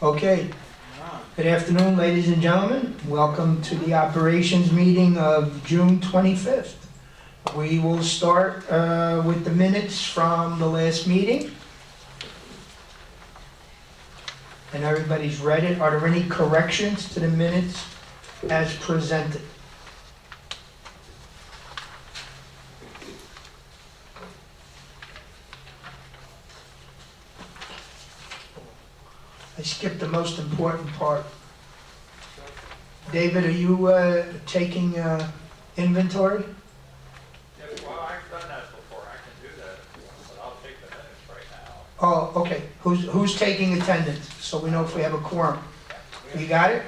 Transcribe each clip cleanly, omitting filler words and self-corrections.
Okay, good afternoon, ladies and gentlemen. Welcome to the operations meeting of June 25th. We will start with the minutes from the last meeting. And everybody's read it. Are there any corrections to the minutes as presented? I skipped the most important part. David, are you taking inventory? Yes, well, I've done that before, I can do that if you want, but I'll take the minutes right now. Oh, okay. Who's taking attendance, so we know if we have a quorum? You got it?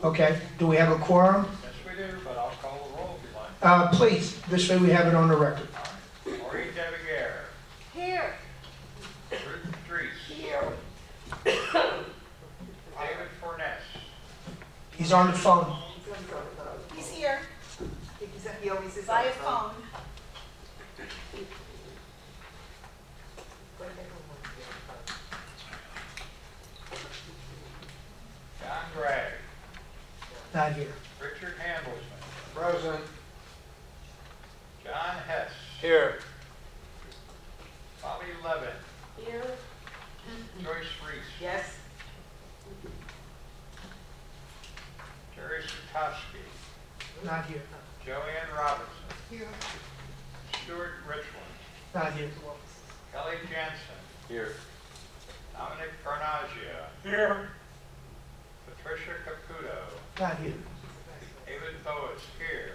Okay. Do we have a quorum? Yes, we do, but I'll call the roll if you like. Please, this way we have it on the record. Maureen Devigier, Here. Ruth Dries, Here. David Forness, He's on the phone. He's here. He always is. By phone. John Gray, Not here. Richard Handelsman, Present. John Hess, Here. Bobby Levin, Here. Joyce Reese, Yes. Jerry Sutowski, Not here. Joanne Robinson, Here. Stuart Richland, Not here. Kelly Jensen, Here. Dominic Carnaggia, Here. Patricia Caputo, Not here. David Boas here,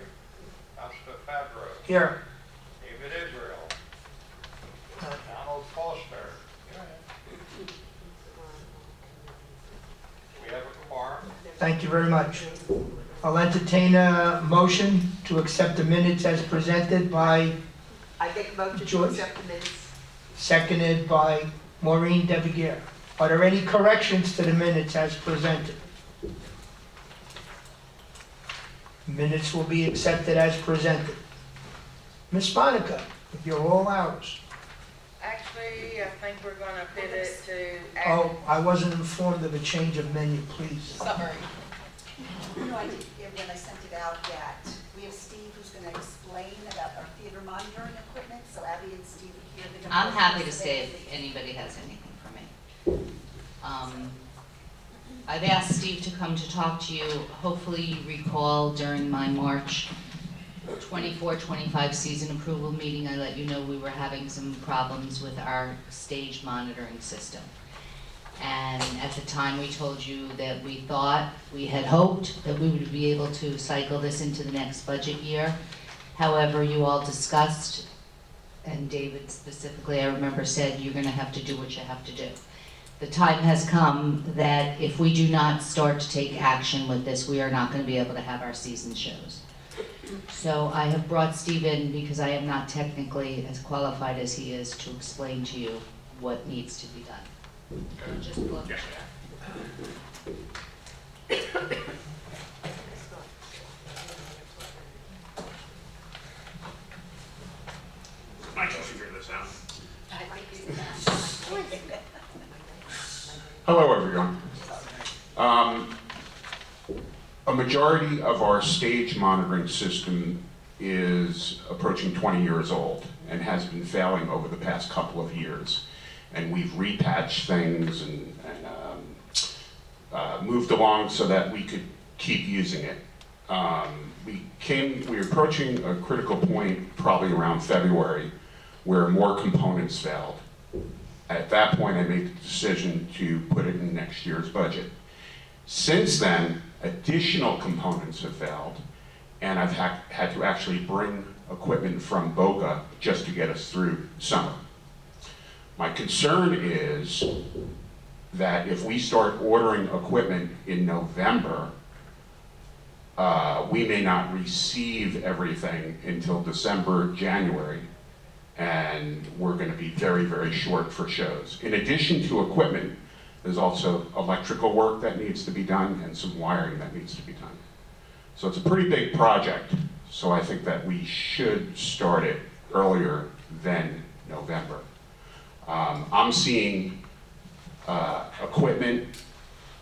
Costa Favreau, Here. David Israel, Uh, Donald Foster. We have a quorum. Thank you very much. I'll entertain a motion to accept the minutes as presented by, I make a motion to Joyce? accept the minutes. seconded by Maureen Devigier. Are there any corrections to the minutes as presented? Minutes will be accepted as presented. Ms. Monica, you're all ours. Actually, I think we're gonna pivot to. Oh, I wasn't informed of a change of menu, please. Summary. No, I didn't, when I sent it out yet. We have Steve who's gonna explain about our theater monitoring equipment, so Abby and Steve are here. They're gonna I'm go happy through to stay today. if anybody has anything for me. I've asked Steve to come to talk to you. Hopefully you recall during my March 24-25 season approval meeting, I let you know we were having some problems with our stage monitoring system. And at the time, we told you that we had hoped that we would be able to cycle this into the next budget year. However, you all discussed, and David specifically, I remember, said you're gonna have to do what you have to do. The time has come that if we do not start to take action with this, we are not gonna be able to have our season shows. So I have brought Steve in because I am not technically as qualified as he is to explain to you what needs to be done. Just pull up the chair. I can figure this out. Hello, everyone. A majority of our stage monitoring system is approaching 20 years old and has been failing over the past couple of years. And we've repatched things and moved along so that we could keep using it. We were approaching a critical point probably around February where more components failed. At that point, I made the decision to put it in next year's budget. Since then, additional components have failed, and I've had to actually bring equipment from Boca just to get us through summer. My concern is that if we start ordering equipment in November, we may not receive everything until December, January, and we're going to be very, very short for shows. In addition to equipment, there's also electrical work that needs to be done and some wiring that needs to be done. So it's a pretty big project, so I think that we should start it earlier than November. I'm seeing equipment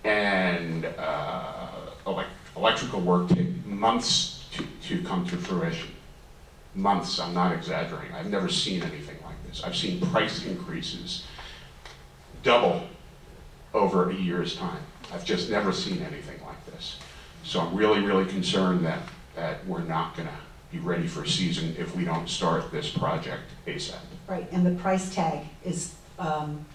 and electrical work take months to come to fruition. Months, I'm not exaggerating. I've never seen anything like this. I've seen price increases double over a year's time. I've just never seen anything like this. So I'm really, really concerned that we're not gonna be ready for season if we don't start this project ASAP. Right, and the price tag is in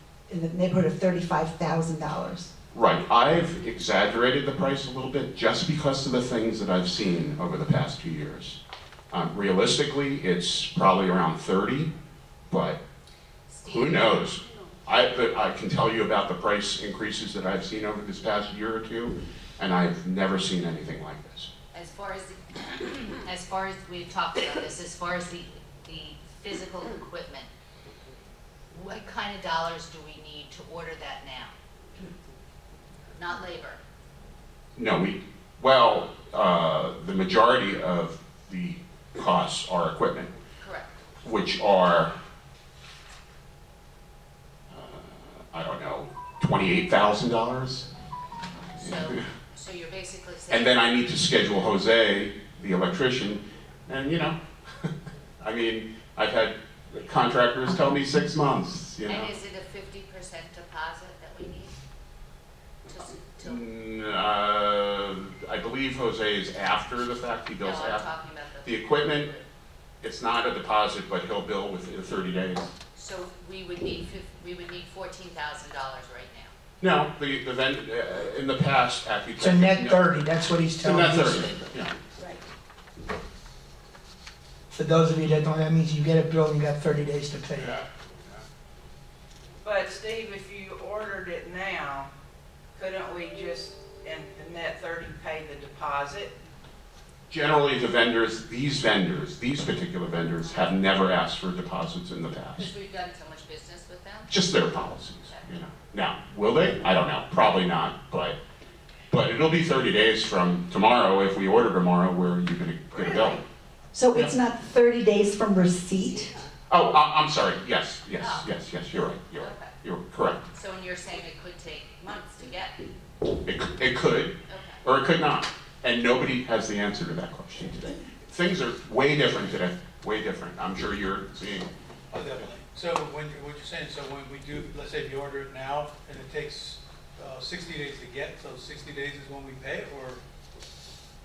the neighborhood of $35,000. Right, I've exaggerated the price a little bit just because of the things that I've seen over the past 2 years. Realistically, it's probably around 30, but who knows? I can tell you about the price increases that I've seen over this past year or two, and I've never seen anything like this. As far as we've talked about this, as far as the physical equipment, what kind of dollars do we need to order that now? Not labor. No, the majority of the costs are equipment, Correct. which are, I don't know, $28,000. So you're basically saying. And then I need to schedule Jose, the electrician, and I mean, I've had contractors tell me 6 months, And is it a 50% deposit that we need? I believe Jose is after the fact, he No, bills I'm after. talking about The equipment, it's not a deposit, but he'll bill within 30 days. So we would need $14,000 right now. No, in the past, Accutech. It's a net 30, that's what he's It's a telling net me. 30, yeah. Right. For those of you that don't, that means you get a bill and you got 30 days to pay it. Yeah. But Steve, if you ordered it now, couldn't we just, in the net 30, pay the deposit? Generally, these particular vendors have never asked for deposits in the past. Because we've done so much business with them. Just their policies, Now, will they? I don't know, probably not, but it'll be 30 days from tomorrow. If we order tomorrow, where are you gonna get a bill? Really? So it's not 30 days from receipt? Oh, I'm sorry, yes, you're right, Okay. you're correct. So when you're saying it could take months to get, It could, okay. or it could not, and nobody has the answer to that question today. Things are way different today, way different. I'm sure you're seeing. Oh, definitely. So what you're saying, so when we do, let's say if you order it now and it takes 60 days to get, so 60 days is when we pay, or?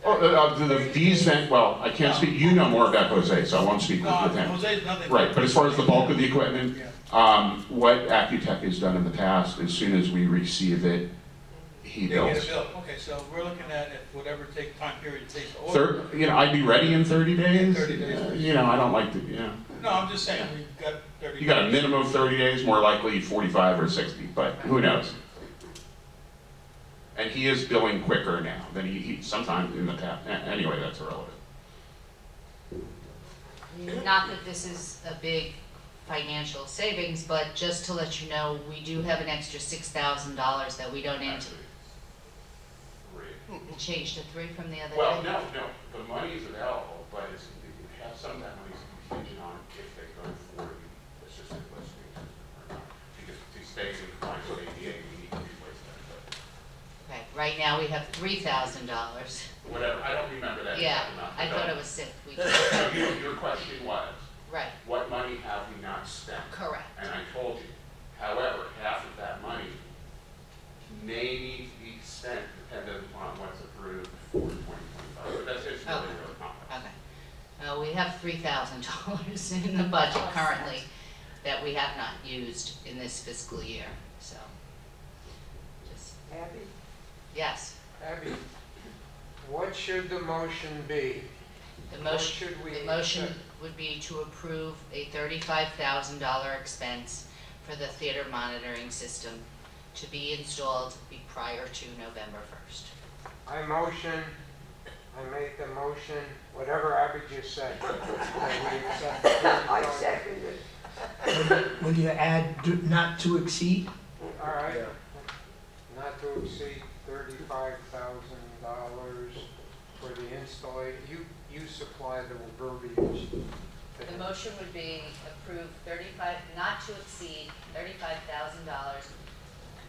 Well, I can't speak, you know more about Jose, so I won't speak No, with him. Jose's nothing. Right, but as far as the bulk of the equipment, Yeah. what Accutech has done in the past, as soon as we receive it, he They get bills. a bill, okay, so we're looking at if whatever time period it takes to order. I'd be ready in 30 days. 30 days. I don't like to, No, I'm just saying, we've got 30. you got a minimum of 30 days, more likely 45 or 60, but who knows? And he is billing quicker now than he sometimes in the past. Anyway, that's irrelevant. Not that this is a big financial savings, but just to let you know, we do have an extra $6,000 that we don't enter. It changed to 3 from the other day. Well, no, the money is available, but you have some of that money's contingent on if they go for the assisted listing system or not. Because to stay in compliance with ADA, we need to replace that. Okay, right now we have $3,000. Whatever, I don't remember that Yeah, exact amount. I thought it was 6. Your question was, Right, what money have we not spent? correct. And I told you, however, half of that money may need to be spent depending on what's approved for 2025. But that's just really, Okay. really complex. Okay. We have $3,000 in the budget currently that we have not used in this fiscal year, so. Just, Abby, yes, Abby, what should the motion be? the What motion, should we the motion accept? would be to approve a $35,000 expense for the theater monitoring system to be installed prior to November 1st. I make the motion, whatever Abby just said. that we accept the I 35. second it. Will you add not to exceed? All right, not to exceed $35,000 for the installation. You supply the verbiage. The motion would be approved not to exceed $35,000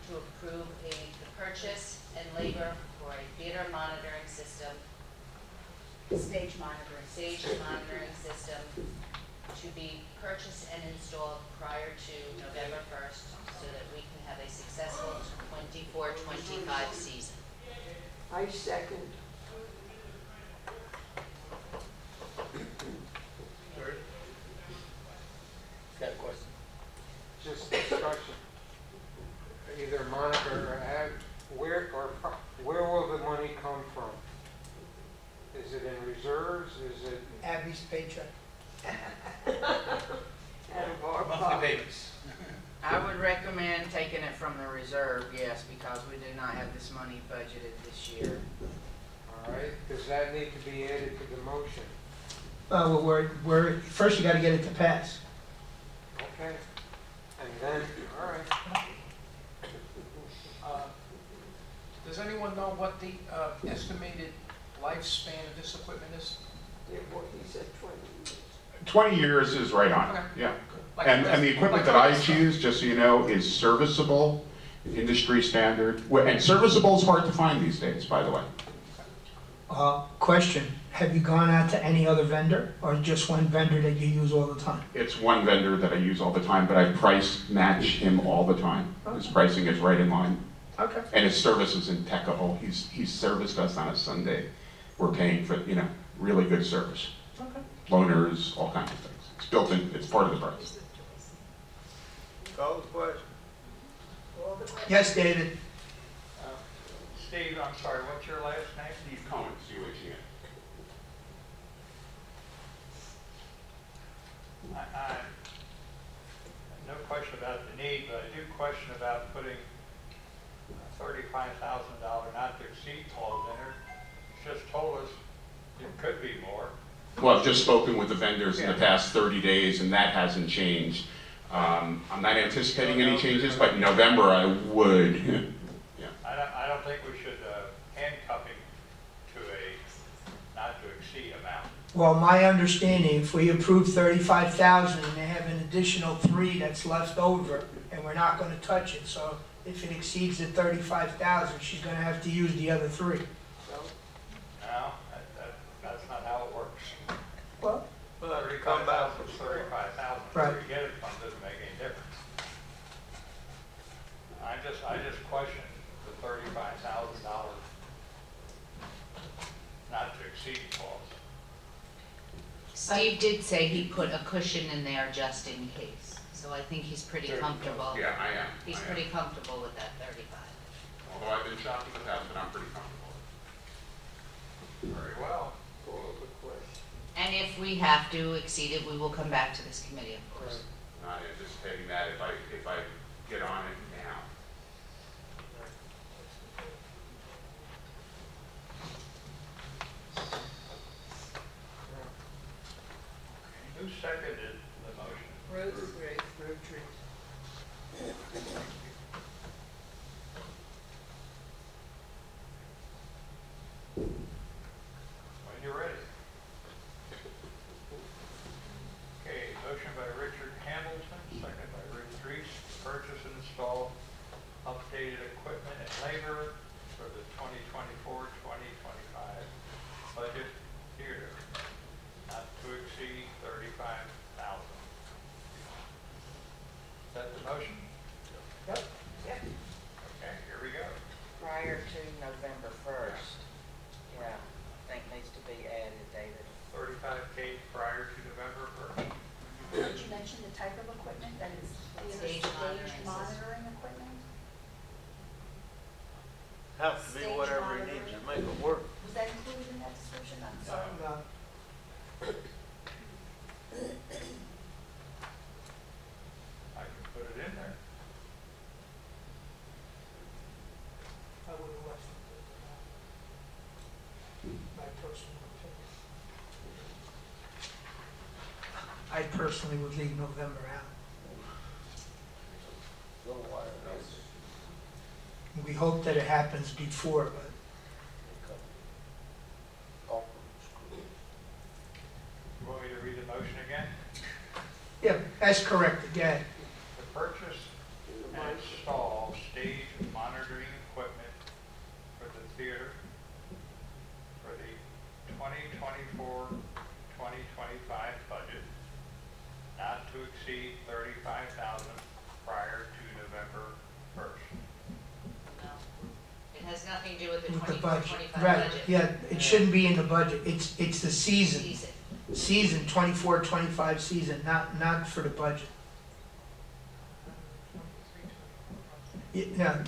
to to approve the purchase and labor for a theater monitoring system, Stage monitoring. stage monitoring system to be purchased and installed prior to November 1st so that we can have a successful 24-25 season. I second. Third? Got a question? Just discussion. Either monitor or have, where will the money come from? Is it in reserves, is it, Abby's paycheck. Out of our Monthly pocket. payments. I would recommend taking it from the reserve, yes, because we do not have this money budgeted this year. all right, does that need to be added to the motion? Well, first you gotta get it to pass. Okay, and then, all right. Does anyone know what the estimated lifespan of this equipment is? Yeah, boy, he said 20 years. 20 years is right on, Okay. yeah. Like And the equipment that I choose, just so you know, is serviceable, industry standard. And serviceable is hard to find these days, by the way. Question, have you gone out to any other vendor or just one vendor that you use all the time? It's one vendor that I use all the time, but I price match him all the time. His pricing is right in line. Okay. And his service is impeccable. He's serviced us on a Sunday. We're paying for, really good service. Okay. Loaners, all kinds of things. It's built in, it's part of the price. Call the question. Yes, David? Steve, I'm sorry, what's your last name? Steve Cohen, C-O-H-E-N. No question about the need, but I do question about putting $35,000 not to exceed clause in there. It's just told us it could be more. Well, I've just spoken with the vendors in the past 30 days, and that hasn't changed. I'm not anticipating any changes, but in November I would. I don't think we should handcuff him to a not to exceed amount. Well, my understanding, if we approve 35,000 and they have an additional 3 that's left over, and we're not gonna touch it, so if it exceeds the 35,000, she's gonna have to use the other 3. No, that's not how it works. Well, 35,000 is 35,000. Right. Where you get it from doesn't make any difference. I just question the $35,000 not to exceed clause. Steve did say he put a cushion in there just in case, so I think he's pretty comfortable. Yeah, I am. He's I am. pretty comfortable with that 35. Although I've been shopped in the past, but I'm pretty comfortable. Very well. Call the question. And if we have to exceed it, we will come back to this committee, of course. Not anticipating that if I get on it now. Who seconded the motion? Ruth? When you're ready. Okay, motion by Richard Hamilton, second by Rick Reese, to purchase and install updated equipment and labor for the 2024-2025 budget year, not to exceed $35,000. Is that the motion? Yep. Okay, here we go. Prior to November 1st. Yeah, I think needs to be added, David. 35K prior to November 1st. Did you mention the type of equipment that is Stage monitoring system. monitoring equipment? Have to be Stage whatever he needs to make it work. Was that included in that description? I'm sorry. No. I can put it in there. I would have left it. My personal opinion. I personally would leave November out. We hope that it happens before, but You want me to read the motion again? yeah, that's correct, again. To purchase and install stage theater for the 2024-2025 budget, not to exceed 35,000 prior to November 1st. No. It has nothing to do with the With the 24, budget, 25 right, budget. yeah, it shouldn't be in the budget, it's the season, Season. 24-25 season, not for the budget. Yeah.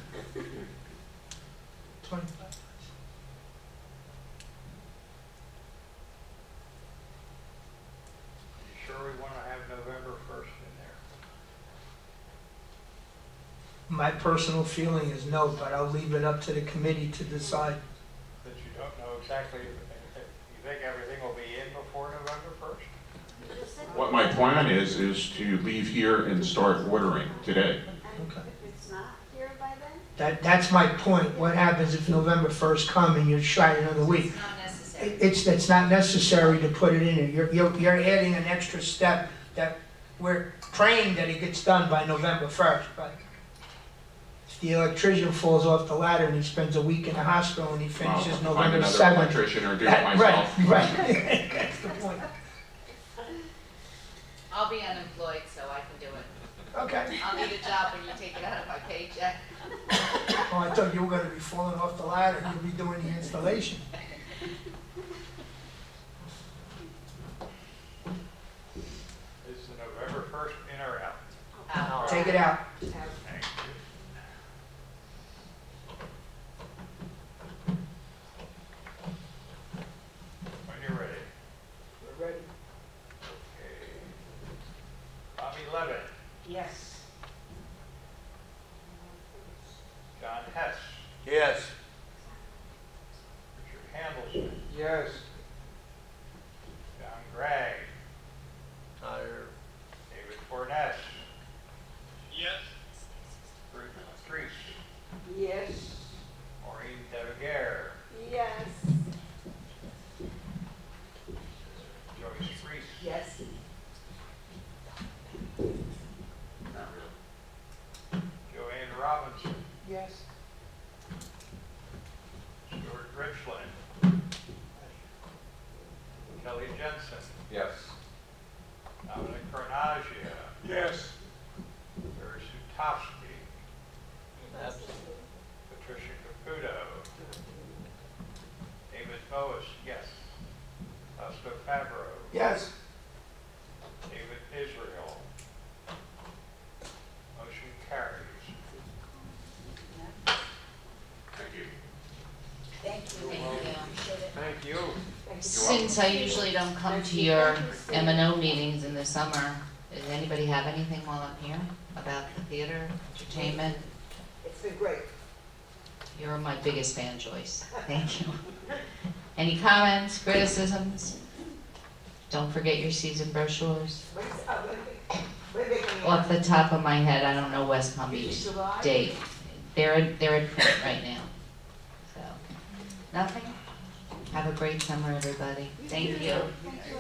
25. You sure we want to have November 1st in there? My personal feeling is no, but I'll leave it up to the committee to decide. That you don't know exactly, if you think everything will be in before November 1st? What my plan is to leave here and start ordering today. Okay. If it's not here by then? That's my point. What happens if November 1st come and you're shy another week? It's not necessary. It's not necessary to put it in there. You're adding an extra step that we're praying that it gets done by November 1st, but if the electrician falls off the ladder and he spends a week in the hospital and he finishes I'll find November another 7th. electrician or do it Right, myself. right. That's the point. I'll be unemployed, so I can do it. Okay. I'll need a job when you take it out of my paycheck. Oh, I thought you were gonna be falling off the ladder. You'll be doing the installation. Is the November 1st in or out? Take it out. Thank you. When you're ready. We're ready. Okay. Bobby Levin, Yes. John Hess, Yes. Richard Handelson, Yes. John Gregg, Higher. David Forness, Yes. Bruce Treese, Yes. Maureen Deviger, Yes. Joyce Reese, Yes. Joanne Robinson, Yes. Stuart Richland, Kelly Jensen, Yes. Dominic Carnagia, Yes. Barry Sutowski, Absent. Patricia Caputo, David Boas, yes. Fausto Fabro, Yes. David Israel. Motion carries. Thank you. Thank you. Thank you. Appreciate it. Thank you. Since I usually don't come to your M&O meetings in the summer, does anybody have anything while I'm here about the theater, entertainment? It's been great. You're my biggest fan, Joyce. Thank you. Any comments, criticisms? Don't forget your season brochures. What is, what are they coming Off out? the top of my head, I don't know West Palm Beach July? date. They're in print right now. So, nothing? Have a great summer, everybody. Thank you. Thank you.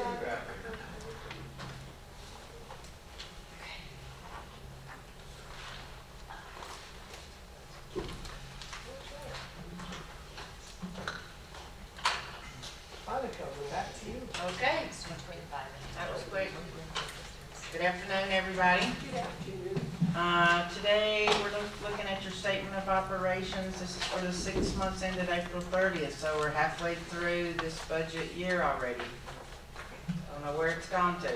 Monica, we're back to you. Okay, that was quick. Good afternoon, everybody. Today, we're looking at your statement of operations. This is for the 6 months ended April 30th, so we're halfway through this budget year already. Don't know where it's gone to.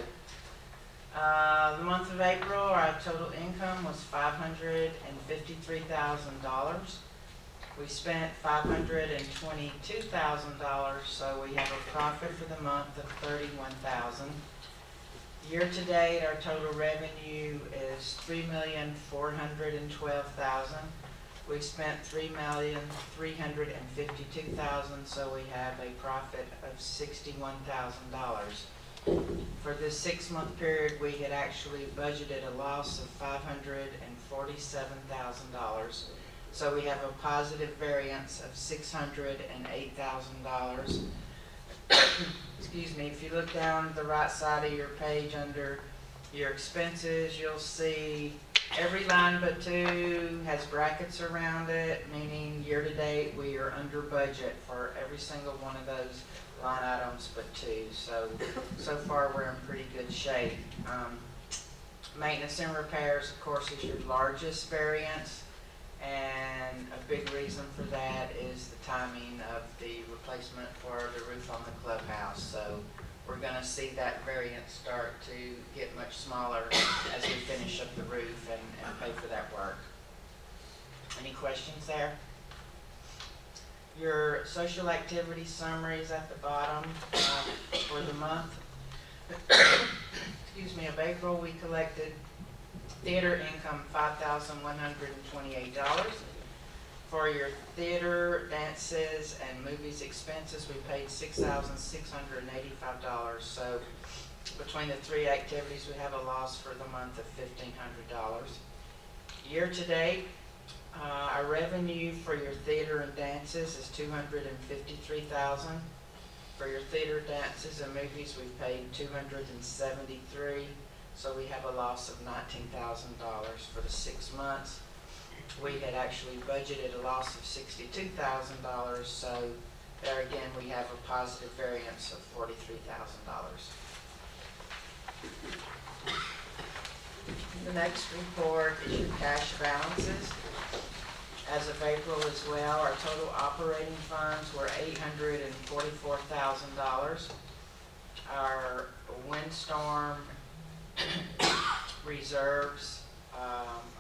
The month of April, our total income was $553,000. We spent $522,000, so we have a profit for the month of $31,000. Year-to-date, our total revenue is $3,412,000. We spent $3,352,000, so we have a profit of $61,000. For this 6-month period, we had actually budgeted a loss of $547,000. So we have a positive variance of $608,000. Excuse me, if you look down the right side of your page under your expenses, you'll see Every line but two has brackets around it, meaning year-to-date, we are under budget for every single one of those line items but two. So far, we're in pretty good shape. Maintenance and repairs, of course, is your largest variance, and a big reason for that is the timing of the replacement for the roof on the clubhouse. So we're gonna see that variance start to get much smaller as we finish up the roof and pay for that work. Any questions there? Your social activity summary is at the bottom for the month. Excuse me, of April, we collected theater income $5,128. For your theater, dances, and movies expenses, we paid $6,685. So between the three activities, we have a loss for the month of $1,500. Year to date, our revenue for your theater and dances is $253,000. For your theater, dances, and movies, we paid $273. So we have a loss of $19,000 for the 6 months. We had actually budgeted a loss of $62,000, so there again, we have a positive variance of $43,000. The next report is your cash balances. As of April as well, our total operating funds were $844,000. Our windstorm reserves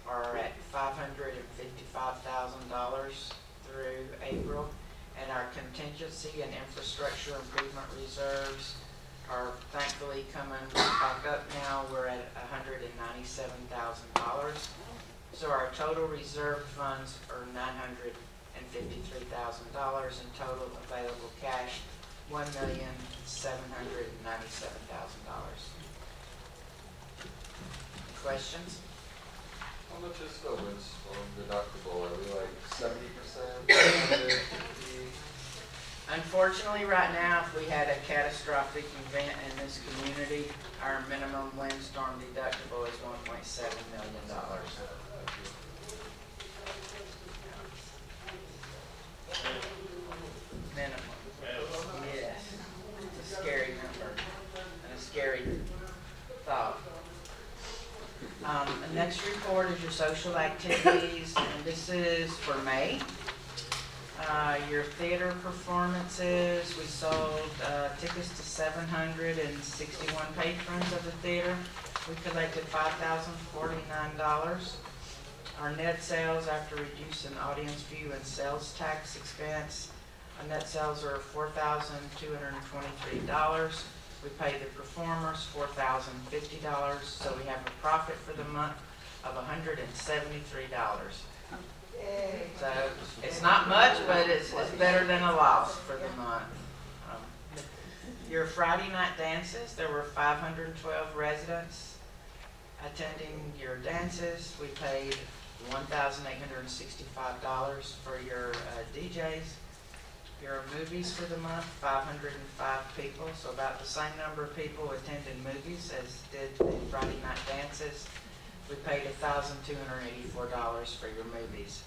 are at $555,000 through April, and our contingency and infrastructure improvement reserves are thankfully coming back up now. We're at $197,000. So our total reserve funds are $953,000, and total available cash $1,797,000. Questions? How much is the windstorm deductible? Are we like 70%? 50? Unfortunately, right now, if we had a catastrophic event in this community, our minimum windstorm deductible is $1.7 million. Minimum. Yes. It's a scary number and a scary thought. The next report is your social activities, and this is for May. Your theater performances, we sold tickets to 761 patrons of the theater. We collected $5,049. Our net sales after reducing audience view and sales tax expense, our net sales are $4,223. We pay the performers $4,050, so we have a profit for the month of $173. So it's not much, but it's better than a loss for the month. Your Friday night dances, there were 512 residents attending your dances. We paid $1,865 for your DJs. Your movies for the month, 505 people, so about the same number of people attended movies as did the Friday night dances. We paid $1,284 for your movies.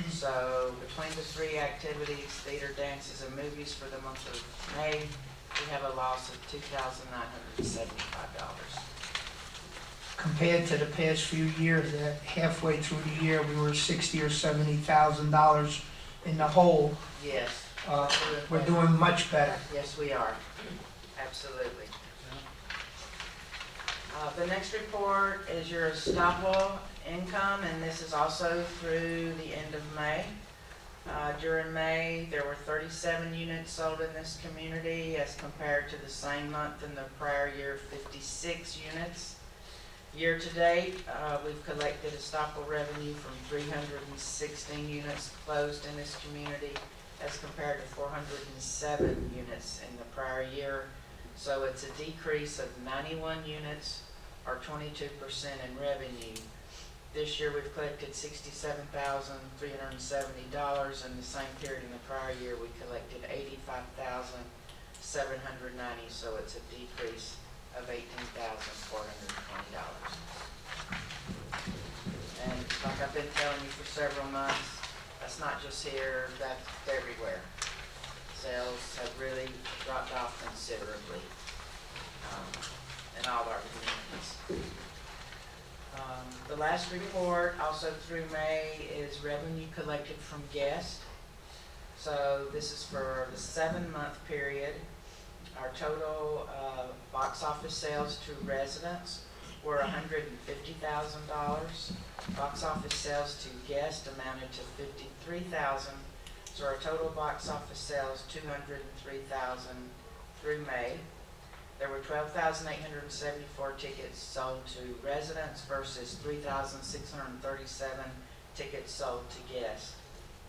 So between the three activities, theater, dances, and movies for the month of May, we have a loss of $2,975. Compared to the past few years, that halfway through the year, we were $60,000 or $70,000 in the hole. Yes. We're doing much better. Yes, we are. Absolutely. The next report is your estoppel income, and this is also through the end of May. During May, there were 37 units sold in this community as compared to the same month in the prior year, 56 units. Year to date, we've collected estoppel revenue from 316 units closed in this community as compared to 407 units in the prior year. So it's a decrease of 91 units or 22% in revenue. This year we've collected $67,370. In the same period in the prior year, we collected $85,790. So it's a decrease of $18,420. like I've been telling you for several months, that's not just here, that's everywhere. Sales have really dropped off considerably in all of our communities. The last report, also through May, is revenue collected from guests. So this is for the 7-month period. Our total box office sales to residents were $150,000. Box office sales to guests amounted to $53,000. So our total box office sales, $203,000 through May. There were 12,874 tickets sold to residents versus 3,637 tickets sold to guests.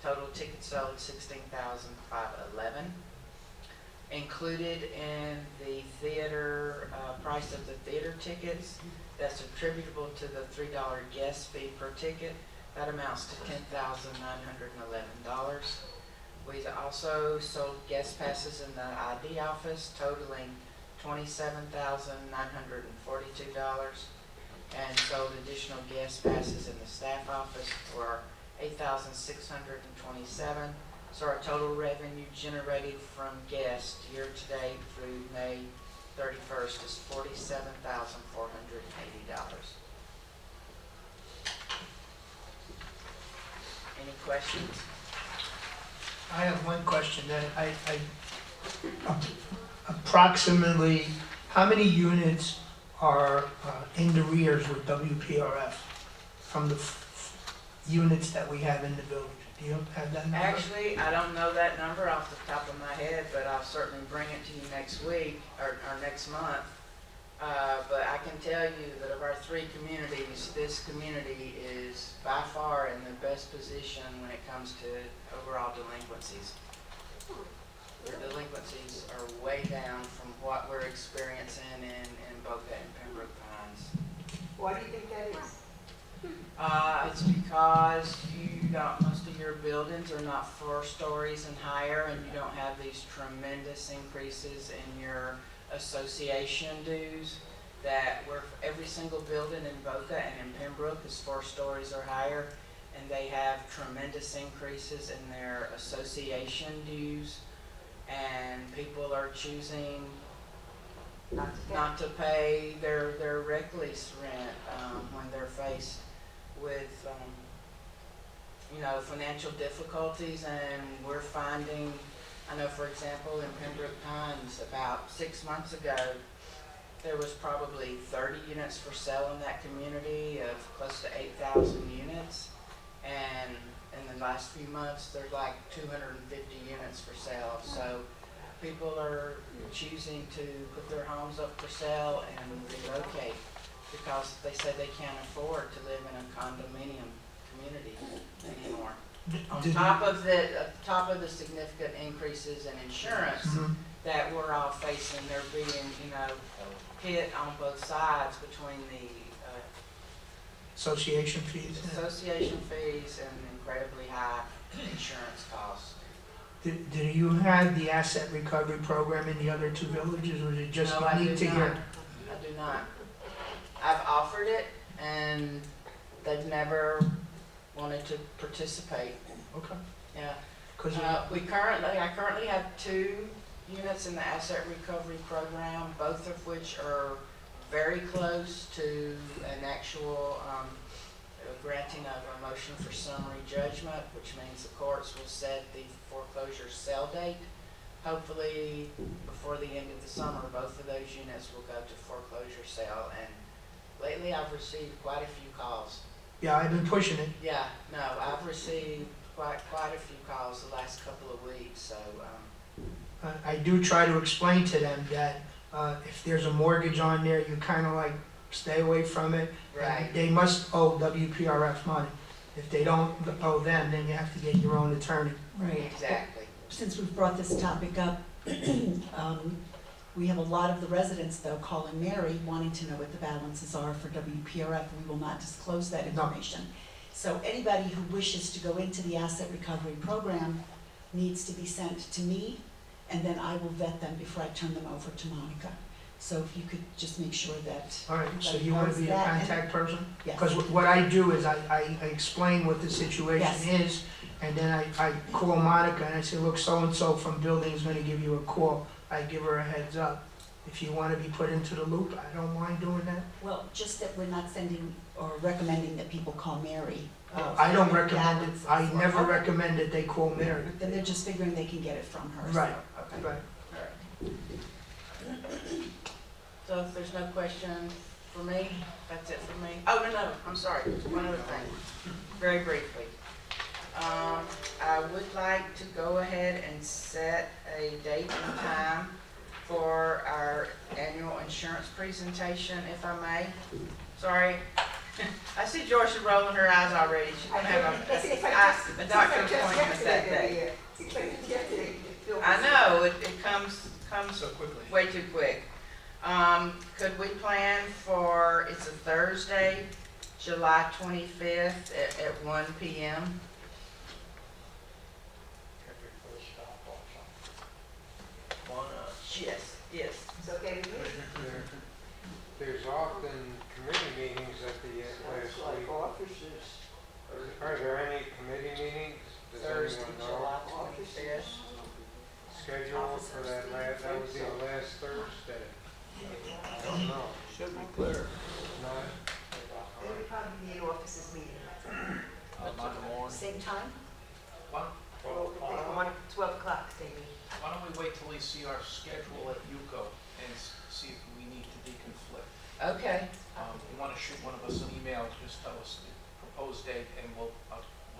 Total tickets sold, 16,511. Included in the theater, price of the theater tickets, that's attributable to the $3 guest fee per ticket. That amounts to $10,911. We also sold guest passes in the ID office totaling $27,942, and sold additional guest passes in the staff office for $8,627. So our total revenue generated from guests year-to-date through May 31st is $47,480. Any questions? I have one question that approximately, how many units are in the rears with WPRF from the units that we have in the village? Do you have that number? Actually, I don't know that number off the top of my head, but I'll certainly bring it to you next week or next month. But I can tell you that of our 3 communities, this community is by far in the best position when it comes to overall delinquencies. The delinquencies are way down from what we're experiencing in Boca and Pembroke Pines. Why do you think that is? It's because most of your buildings are not 4 stories and higher, and you don't have these tremendous increases in your association dues that every single building in Boca and in Pembroke is 4 stories or higher, and they have tremendous increases in their association dues, and people are choosing not to pay their rec lease rent when they're faced with financial difficulties. And we're finding, I know for example in Pembroke Pines about 6 months ago there was probably 30 units for sale in that community of close to 8,000 units, and in the last few months there's like 250 units for sale. So people are choosing to put their homes up for sale and relocate because they say they can't afford to live in a condominium community anymore. On top of the significant increases in insurance that we're all facing, they're being, hit on both sides between the Association fees? association fees and incredibly high insurance costs. Do you have the asset recovery program in the other 2 villages, or is it just No, I unique do to not. here? I do not. I've offered it, and they've never wanted to participate. Okay. Yeah. 'Cause I currently have 2 units in the asset recovery program, both of which are very close to an actual granting of a motion for summary judgment, which means the courts will set the foreclosure sale date. Hopefully, before the end of the summer, both of those units will go to foreclosure sale. And lately, I've received quite a few calls. Yeah, I've been pushing it. Yeah, no, I've received quite a few calls the last couple of weeks. So I do try to explain to them that if there's a mortgage on there, you kind of like stay away from it. right. They must owe WPRF money. If they don't owe them, then you have to get your own attorney. Right. Exactly. Since we've brought this topic up, we have a lot of the residents though calling Mary wanting to know what the balances are for WPRF. We will not disclose that information. So anybody who wishes to go into the asset recovery program needs to be sent to me, and then I will vet them before I turn them over to Monica. So if you could just make sure that, All right, so you want to be a That and- contact person? yes. Because what I do is I explain what the situation Yes. is, and then I call Monica and I say, look, so-and-so from building is gonna give you a call. I give her a heads up. If you wanna be put into the loop, I don't mind doing that. Well, just that we're not sending or recommending that people call Mary. I don't for recommend it, balances. I never Okay. recommend that they call Mary. Then they're just figuring they can get it from her, so, Right. okay. Right. So if there's no question for me, that's it for me. Oh, no, I'm sorry, one other thing, very briefly. I would like to go ahead and set a date and time for our annual insurance presentation, if I may. Sorry, I see Georgia rolling her eyes already, she's gonna have a doctor's appointment that day. I know, it comes So quickly. way too quick. Could we plan for, it's a Thursday, July 25th at 1 p.m.? Could we put a stop on something? Why not? Yes, yes. It's okay with me. There's often committee meetings at the last It's like week. officers. Are there any committee meetings? Does Thursday, anyone know? July 25th. Schedule for that that would be the last Thursday. I don't know. Should be clear. Not, They would probably be an officers meeting. Not in the morning. Same time? Why, Well, 12 o'clock, maybe. why don't we wait till we see our schedule at UCO and see if we need to deconflict? Okay, You want to shoot one of us an email, just tell us the proposed date, and we'll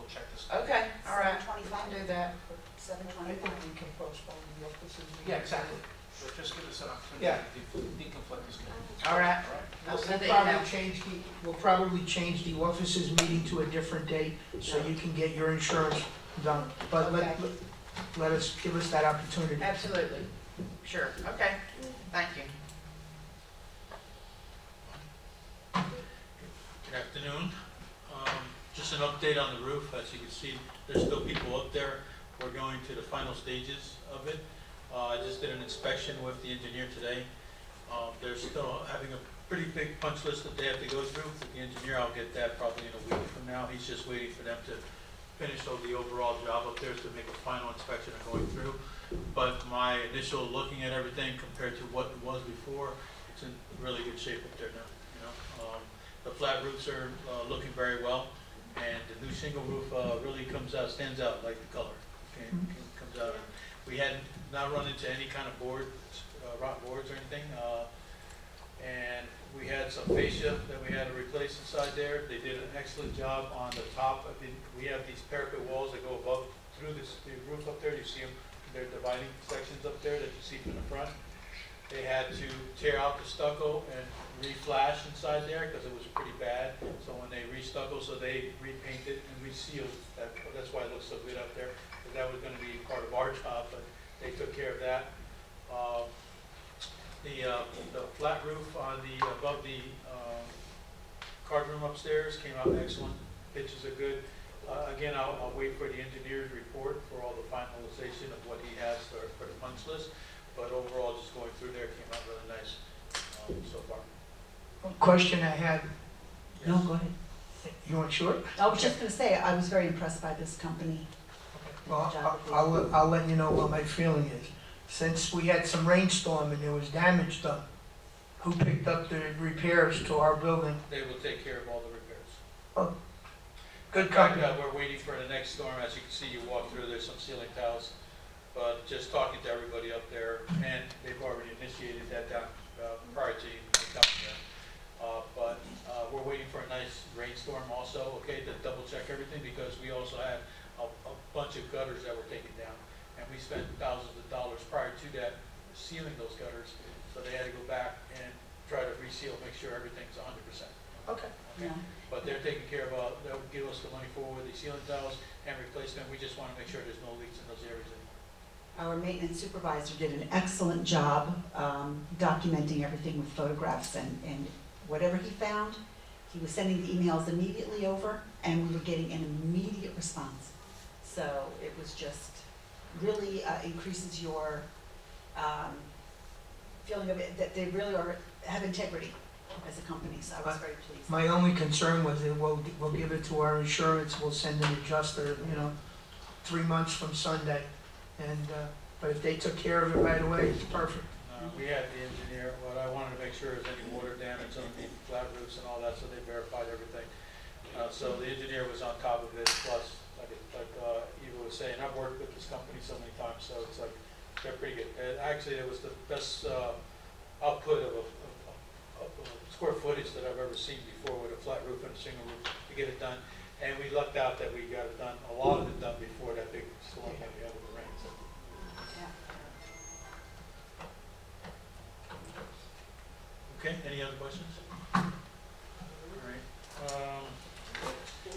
check this. okay, all right, 7:25? we can do that. 7:25? we can postpone the offices. Yeah, exactly. But just give us an opportunity Yeah. to deconflict this meeting. All right. All right? I'll We'll send the probably email. change the offices meeting to a different date, so you can get your insurance done. But give us that opportunity. Absolutely, sure, okay, thank you. Good afternoon. Just an update on the roof. As you can see, there's still people up there. We're going to the final stages of it. I just did an inspection with the engineer today. They're still having a pretty big punch list that they have to go through. With the engineer, I'll get that probably in a week from now. He's just waiting for them to finish the overall job up there to make a final inspection and going through. But my initial looking at everything compared to what it was before, it's in really good shape up there now, you know. The flat roofs are looking very well, and the new shingle roof really stands out like the color. Comes out. We had not run into any kind of boards, rotten boards or anything, and we had some fascia that we had to replace inside there. They did an excellent job on the top. We have these parapet walls that go above through the roof up there. You see them, they're dividing sections up there that you see from the front. They had to tear out the stucco and re-flash inside there because it was pretty bad. So when they re-stucco, so they repainted and resealed. That's why it looks so good up there. Because that was going to be part of our job, but they took care of that. The flat roof on above the card room upstairs came out excellent. Pitches are good. Again, I'll wait for the engineer's report for all the finalization of what he has for the punch list. But overall, just going through there came out really nice so far. Question I had, No, go ahead. you want short? I was just gonna say, I was very impressed by this company. Well, I'll let you know what my feeling is. Since we had some rainstorm and there was damage done, who picked up the repairs to our building? They will take care of all the repairs. Good company. We're waiting for the next storm. As you can see, you walk through, there's some ceiling tiles. But just talking to everybody up there, and they've already initiated that down prior to even coming here. But we're waiting for a nice rainstorm also, okay, to double check everything, because we also had a bunch of gutters that were taken down. And we spent thousands of dollars prior to that sealing those gutters. So they had to go back and try to reseal, make sure everything's 100%. Okay. Yeah. But they're taking care of, they'll give us the money for the ceiling tiles and replacement. We just want to make sure there's no leaks in those areas anymore. Our maintenance supervisor did an excellent job documenting everything with photographs and whatever he found, he was sending the emails immediately over and we were getting an immediate response. So it was just really increases your feeling of it, that they really have integrity as a company, so I was very pleased. My only concern was that we'll give it to our insurance, we'll send an adjuster, 3 months from Sunday. And, but if they took care of it right away, it's perfect. We had the engineer, what I wanted to make sure is any water damage on the flat roofs and all that, so they verified everything. So the engineer was on top of it, plus, like Eva was saying, I've worked with this company so many times, so it's like, they're pretty good. And actually, it was the best output of square footage that I've ever seen before with a flat roof and a shingle roof to get it done. And we lucked out that we got it done, a lot of it done before that big storm that we had with the rain. So. Okay, any other questions? All right.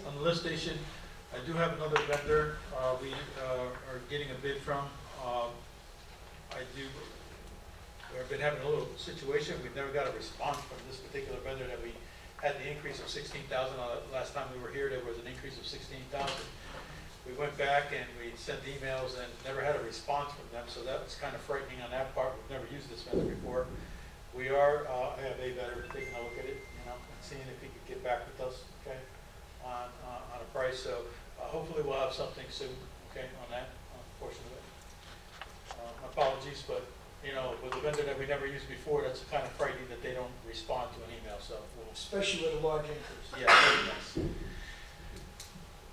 On the lift station, I do have another vendor we are getting a bid from. We've been having a little situation. We've never got a response from this particular vendor that we had the increase of 16,000. Last time we were here, there was an increase of 16,000. We went back and we sent emails and never had a response from them, so that was kind of frightening on that part. We've never used this vendor before. We are, I have a better taking a look at it, and seeing if he could get back with us, okay, on a price. So hopefully we'll have something soon, okay, on that portion of it. My apologies, but with a vendor that we never used before, that's kind of frightening that they don't respond to an email. So we'll, Especially with a large increase. yeah, very nice.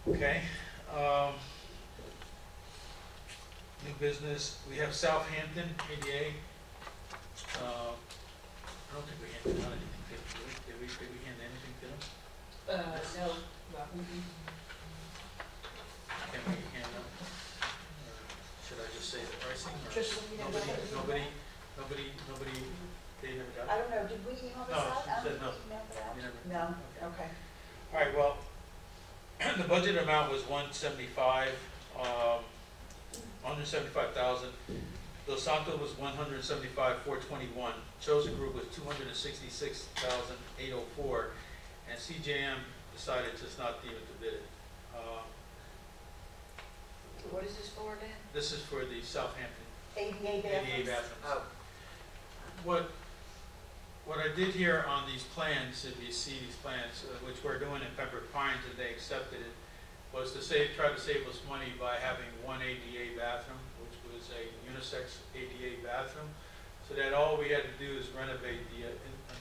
Okay. New business. We have Southampton ADA. I don't think we handed out anything to them. Did we hand anything to them? No. Can we hand out? Or should I just say the pricing? Or Just, nobody, they never got it? I don't know, did we email this No, out? she said no. Email it out? You never. No, Okay. okay. All right, well, the budget amount was 175,000. Los Santos was 175,421. Chosen Group was 266,804, and CJM decided just not even to bid it. What is this for then? This is for the Southampton ADA ADA bathrooms? bathrooms. What I did here on these plans, if you see these plans, which we're doing in Pembroke Pines, and they accepted it, was to try to save us money by having one ADA bathroom, which was a unisex ADA bathroom, so that all we had to do is renovate the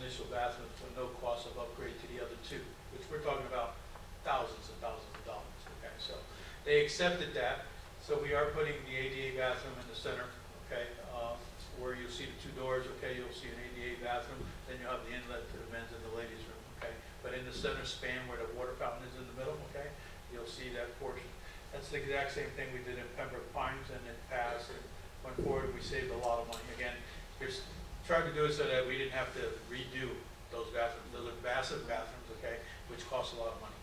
initial bathroom for no cost of upgrade to the other two, which we're talking about thousands and thousands of dollars. Okay, so they accepted that, so we are putting the ADA bathroom in the center. Okay, where you'll see the two doors. Okay, you'll see an ADA bathroom. Then you'll have the inlet to the men's and the ladies' room. Okay, but in the center span where the water fountain is in the middle. Okay, you'll see that portion. That's the exact same thing we did in Pembroke Pines, and it passed and went forward. We saved a lot of money. Again, here's tried to do it so that we didn't have to redo those bathrooms. Those are massive bathrooms. Okay, which cost a lot of money.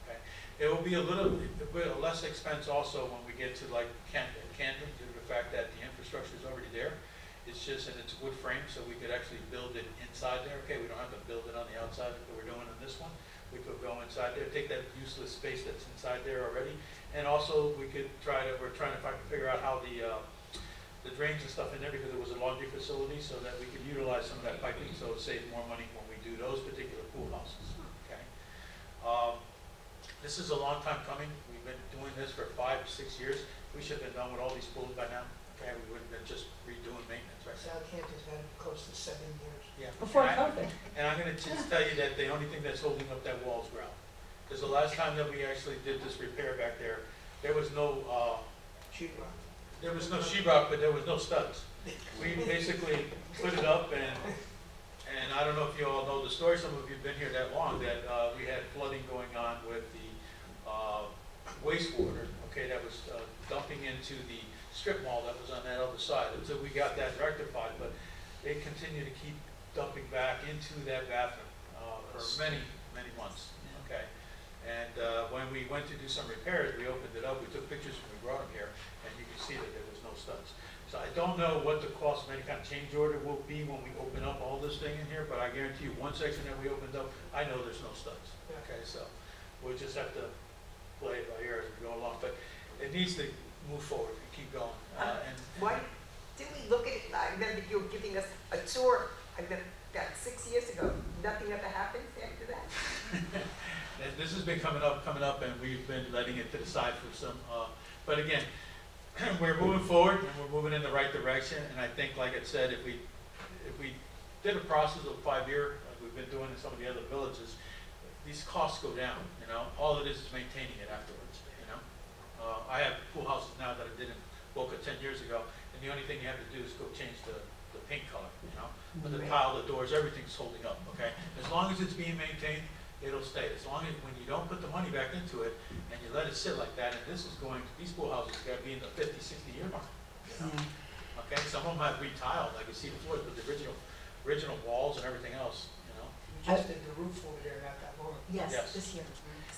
Okay, it will be a little bit less expense also when we get to like Camden, due to the fact that the infrastructure is already there. It's just, and it's wood frame, so we could actually build it inside there. Okay, we don't have to build it on the outside like we're doing in this one. We could go inside there, take that useless space that's inside there already, and also we could we're trying to figure out how the drains and stuff in there, because it was a laundry facility, so that we could utilize some of that piping, so it saves more money when we do those particular pool houses. Okay. This is a long time coming. We've been doing this for 5 to 6 years. We should have been done with all these pools by now. Okay, we would have been just redoing maintenance right now. Southampton's had it close to 7 years. Yeah. Before And COVID. And I'm gonna just tell you that the only thing that's holding up that wall is ground. Because the last time that we actually did this repair back there, there was no, Sheetrock. there was no sheetrock, but there was no studs. We basically put it up, and I don't know if you all know the story, some of you have been here that long, that we had flooding going on with the wastewater, okay, that was dumping into the strip mall that was on that other side, until we got that rectified. But they continue to keep dumping back into that bathroom for many, many months, okay? And when we went to do some repairs, we opened it up, we took pictures when we brought them here, and you can see that there was no studs. So I don't know what the cost of any kind of change order will be when we open up all this thing in here, but I guarantee you, one section that we opened up, I know there's no studs. Okay, so we'll just have to play it by ear as we go along, but it needs to move forward and keep going. And Why didn't we look at it? I remember you were giving us a a tour, I did that 6 years ago. Nothing ever happens after that? And this has been coming up, and we've been letting it to the side for some, but again, we're moving forward, and we're moving in the right direction, and I think, like I said, if we did a process of 5-year, like we've been doing in some of the other villages, these costs go down, you know? All it is maintaining it afterwards, you know? I have pool houses now that I did in Boca 10 years ago, and the only thing you have to do is go change the paint color, you know? But the tile, the doors, everything's holding up, okay? As long as it's being maintained, it'll stay. As long as, when you don't put the money back into it, and you let it sit like that, and this is going, these pool houses gotta be in the 50, 60-year mark, you know? Okay, some of them have retiled, I can see the floors, but the original walls and everything else, you know? We just did the roof over there not that long ago. Yes, Yes. this year.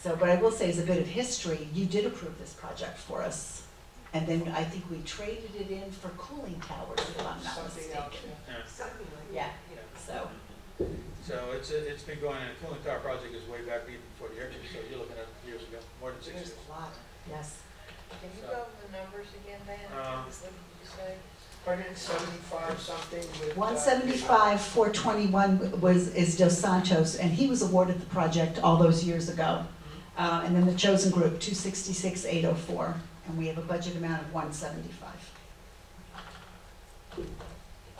So, but I will say as a bit of history, you did approve this project for us. And then I think we traded it in for cooling towers, if I'm not Something else, mistaken. Yeah. Something like Yeah, that. so, So it's been going, and the cooling tower project is way back even before the air conditioning, so you're looking at years ago, more than 6 there's years. a lot, yes. Can you go over the numbers again, Dan? What did you say? 175 something with. 175, 421 is Dos Santos, and he was awarded the project all those years ago. And then the chosen group, 266, 804, and we have a budget amount of 175.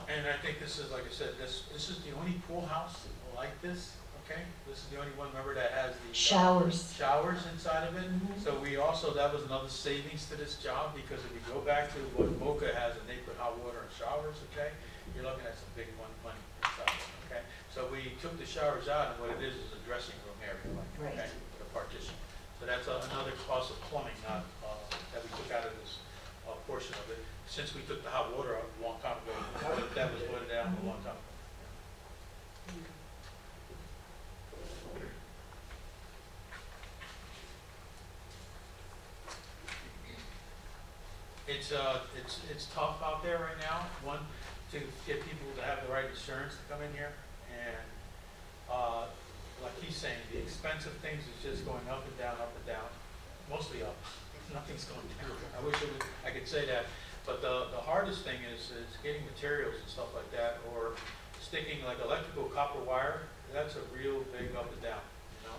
And I think this is, like I said, this is the only pool house like this, okay? This is the only one, remember, that has the Showers. showers inside of it. So we also, that was another savings to this job, because if you go back to what Boca has, and they put hot water in showers, okay? You're looking at some big money inside of it, okay? So we took the showers out, and what it is a dressing room area, like, Right. okay, with a partition. So that's another cost of plumbing, not, that we took out of this portion of it, since we took the hot water out a long time ago. That was voted down a long time ago. It's tough out there right now, one, to get people to have the right insurance to come in here, and, like he's saying, the expensive things is just going up and down, mostly up. Nothing's going down. I wish I could say that, but the hardest thing is getting materials and stuff like that, or sticking like electrical copper wire. That's a real big up and down, you know?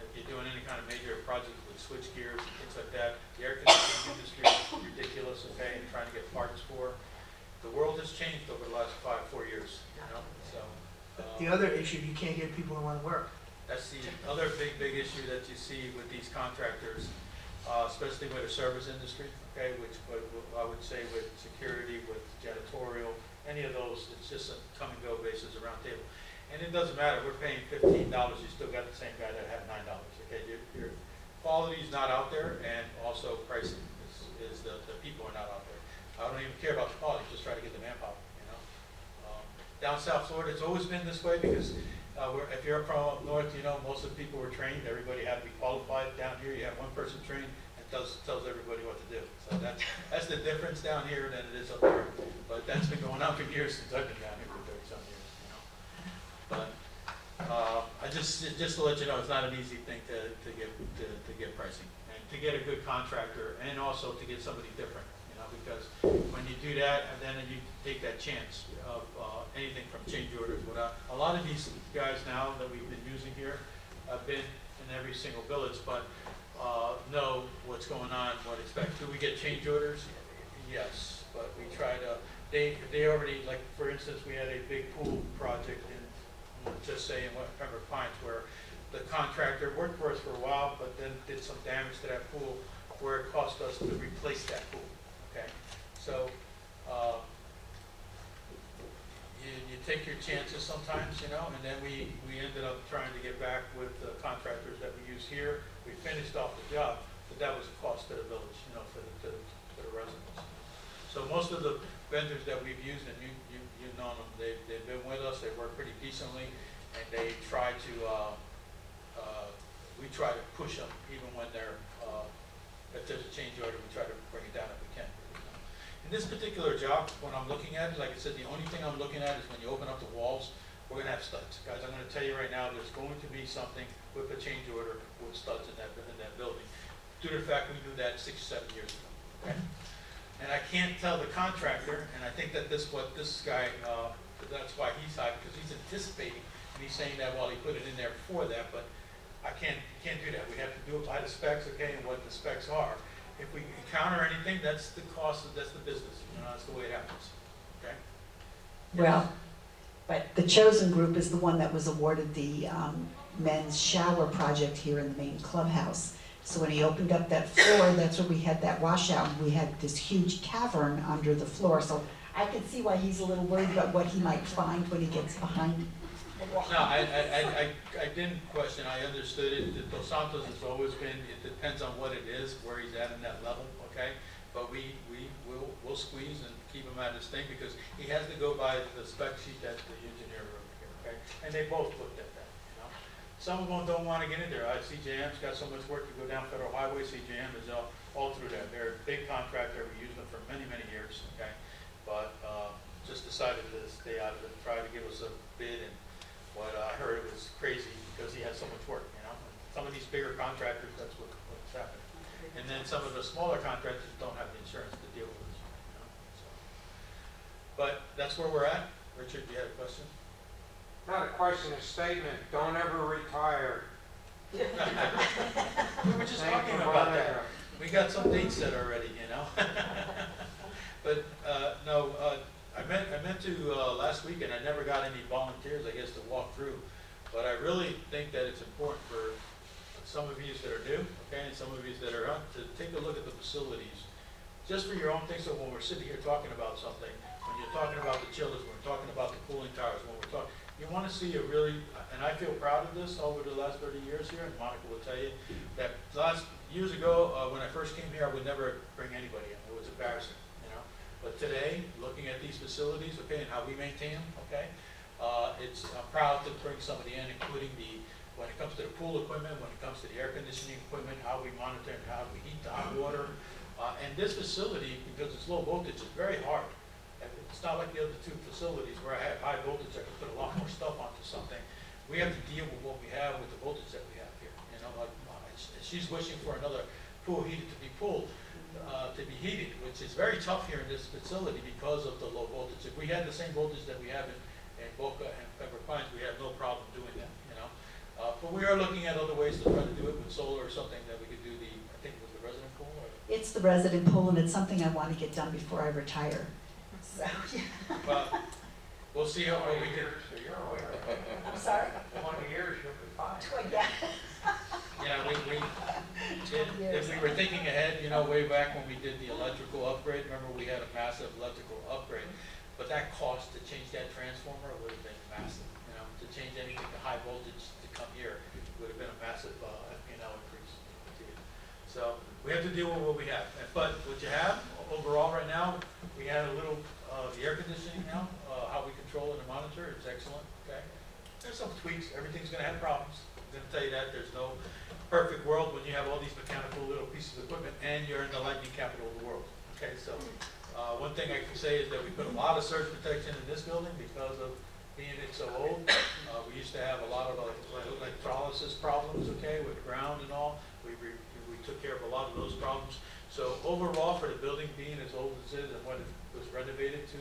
If you're doing any kind of major project with switch gears and things like that, the air conditioning industry is ridiculous, okay, and trying to get parts for. The world has changed over the last 4 years, you know, so. The other issue, you can't get people to want to work. That's the other big issue that you see with these contractors, especially with the service industry, okay, which I would say with security, with janitorial, any of those, it's just a come and go basis around table. And it doesn't matter, we're paying $15, you still got the same guy that had $9, okay? Your quality is not out there, and also pricing is the people are not out there. I don't even care about the quality, just try to get the manpower, you know? Down South Florida, it's always been this way, because if you're from up north, you know, most of the people were trained, everybody had to be qualified. Down here, you have one person trained and tells everybody what to do. So that's the difference down here than it is up there. But that's been going on for years since I've been down here for 30-some years, you know. But I just to let you know, it's not an easy thing to get pricing, and to get a good contractor, and also to get somebody different, you know, because when you do that, and then you take that chance of anything from change orders. A lot of these guys now that we've been using here have been in every single village, but know what's going on, what expect. Do we get change orders? Yes, but we try to, they already, like, for instance, we had a big pool project in, let's just say in Pembroke Pines, where the contractor worked for us for a while, but then did some damage to that pool, where it cost us to replace that pool, okay? So, you take your chances sometimes, you know, and then we ended up trying to get back with the contractors that we use here. We finished off the job, but that was a cost to the village, you know, for the residents. So most of the vendors that we've used, and you've known them, they've been with us, they work pretty decently, and they try to, we try to push them even when they're, if there's a change order, we try to bring it down if we can. In this particular job, when I'm looking at it, like I said, the only thing I'm looking at is when you open up the walls, we're gonna have studs. Guys, I'm gonna tell you right now, there's going to be something with a change order with studs in that building, due to the fact we knew that 6 or 7 years ago, okay? And I can't tell the contractor, and I think that this guy, that's why he's high, because he's anticipating, and he's saying that while he put it in there before that, but I can't do that. We have to do it by the specs, okay, and what the specs are. If we encounter anything, that's the cost, that's the business, that's the way it happens, okay? Well, but the chosen group is the one that was awarded the men's shower project here in the main clubhouse. So when he opened up that floor, that's where we had that washout, and we had this huge cavern under the floor. So I can see why he's a little worried about what he might find when he gets behind the wall. No, I didn't question, I understood it. The Dos Santos has always been, it depends on what it is, where he's at in that level, okay? But we'll squeeze and keep him at his thing, because he has to go by the spec sheet that the engineer wrote here, okay? And they both looked at that, you know? Some of them don't want to get in there. CJM's got so much work to go down Federal Highway. CJM is all through that. They're a big contractor. We used them for many, many years, okay? But just decided to stay out of it, try to give us a bid, and what I heard it was crazy because he has so much work, you know? Some of these bigger contractors, that's what's happening. And then some of the smaller contractors don't have the insurance to deal with this, you know? So, but that's where we're at. Richard, do you have a question? Not a question, a statement. Don't ever retire. We were just Thank talking you, about Veronica. that. We got some dates set already, you know? But, no, I meant to last week, and I never got any volunteers, I guess, to walk through. But I really think that it's important for some of you that are new, okay, and some of you that are up, to take a look at the facilities, just for your own thing. So when we're sitting here talking about something, when you're talking about the chillers, when we're talking about the cooling towers, when we're talking, you want to see a really, and I feel proud of this over the last 30 years here, and Monica will tell you, that years ago, when I first came here, I would never bring anybody in. It was embarrassing, you know? But today, looking at these facilities, okay, and how we maintain them, okay, I'm proud to bring somebody in, including when it comes to the pool equipment, when it comes to the air conditioning equipment, how we monitor and how we heat the hot water. And this facility, because it's low voltage, is very hard. And it's not like the other two facilities where I have high voltage, I can put a lot more stuff onto something. We have to deal with what we have with the voltage that we have here. You know, like, she's wishing for another pool heated to be heated, which is very tough here in this facility because of the low voltage. If we had the same voltage that we have in Boca and Pembroke Pines, we have no problem doing that, you know. But we are looking at other ways to try to do it with solar or something that we could do I think it was the resident pool or? It's the resident pool, and it's something I want to get done before I retire. So, yeah. Well, we'll see how we can. So you're aware. I'm sorry? 20 years, you'll be fine. Yeah. Yeah, if we were thinking ahead, you know, way back when we did the electrical upgrade, remember we had a massive electrical upgrade, but that cost to change that transformer would have been massive, you know, to change anything to high voltage to come here would have been a massive FP&L increase. So we have to deal with what we have. But what you have overall right now, we had a little, the air conditioning now, how we control it and monitor, it's excellent, okay? There's some tweaks, everything's gonna have problems. I'm gonna tell you that, there's no perfect world when you have all these mechanical little pieces of equipment and you're in the lightning capital of the world, okay? So, one thing I can say is that we put a lot of surge protection in this building because of being it's so old. We used to have a lot of electrolysis problems, okay, with ground and all. We took care of a lot of those problems. So overall, for the building being as old as it is and what it was renovated to,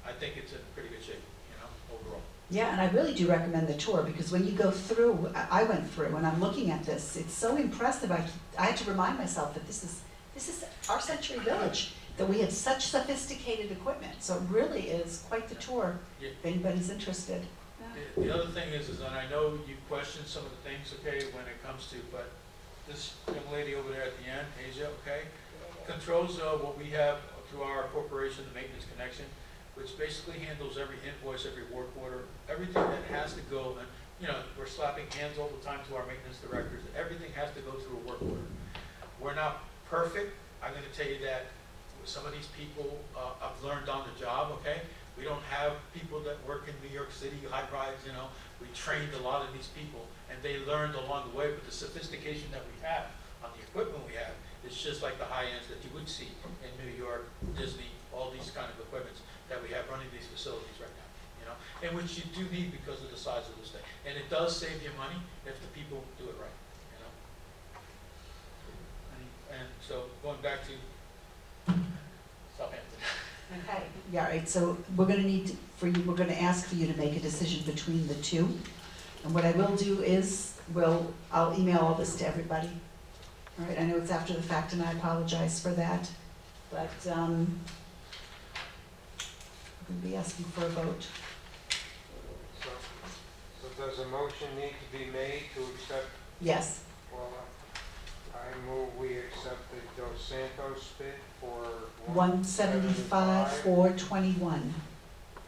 I think it's in pretty good shape, you know, overall. Yeah, and I really do recommend the tour, because when you go through, I went through, and I'm looking at this, it's so impressive. I had to remind myself that this is our Century Village, that we have such sophisticated equipment. So it really is quite the tour, Yeah. if anybody's interested. The other thing is that I know you questioned some of the things, okay, when it comes to, but this young lady over there at the end, Asia, okay, controls what we have through our corporation, the Maintenance Connection, which basically handles every invoice, every work order, everything that has to go, and, you know, we're slapping hands all the time to our maintenance directors. Everything has to go through a work order. We're not perfect. I'm gonna tell you that some of these people I've learned on the job, okay? We don't have people that work in New York City, high rise, you know. We trained a lot of these people, and they learned along the way, but the sophistication that we have on the equipment we have, it's just like the high ends that you would see in New York, Disney, all these kind of equipments that we have running these facilities right now, you know, and which you do need because of the size of this thing. And it does save you money if the people do it right, you know. And so going back to Southampton. Yeah, all right, so we're gonna need we're gonna ask for you to make a decision between the two. And what I will do is, I'll email all this to everybody. All right, I know it's after the fact and I apologize for that, but, I'm gonna be asking for a vote. So does a motion need to be made to accept, Yes, well, I move we accept the Dos Santos bid for 175, 421.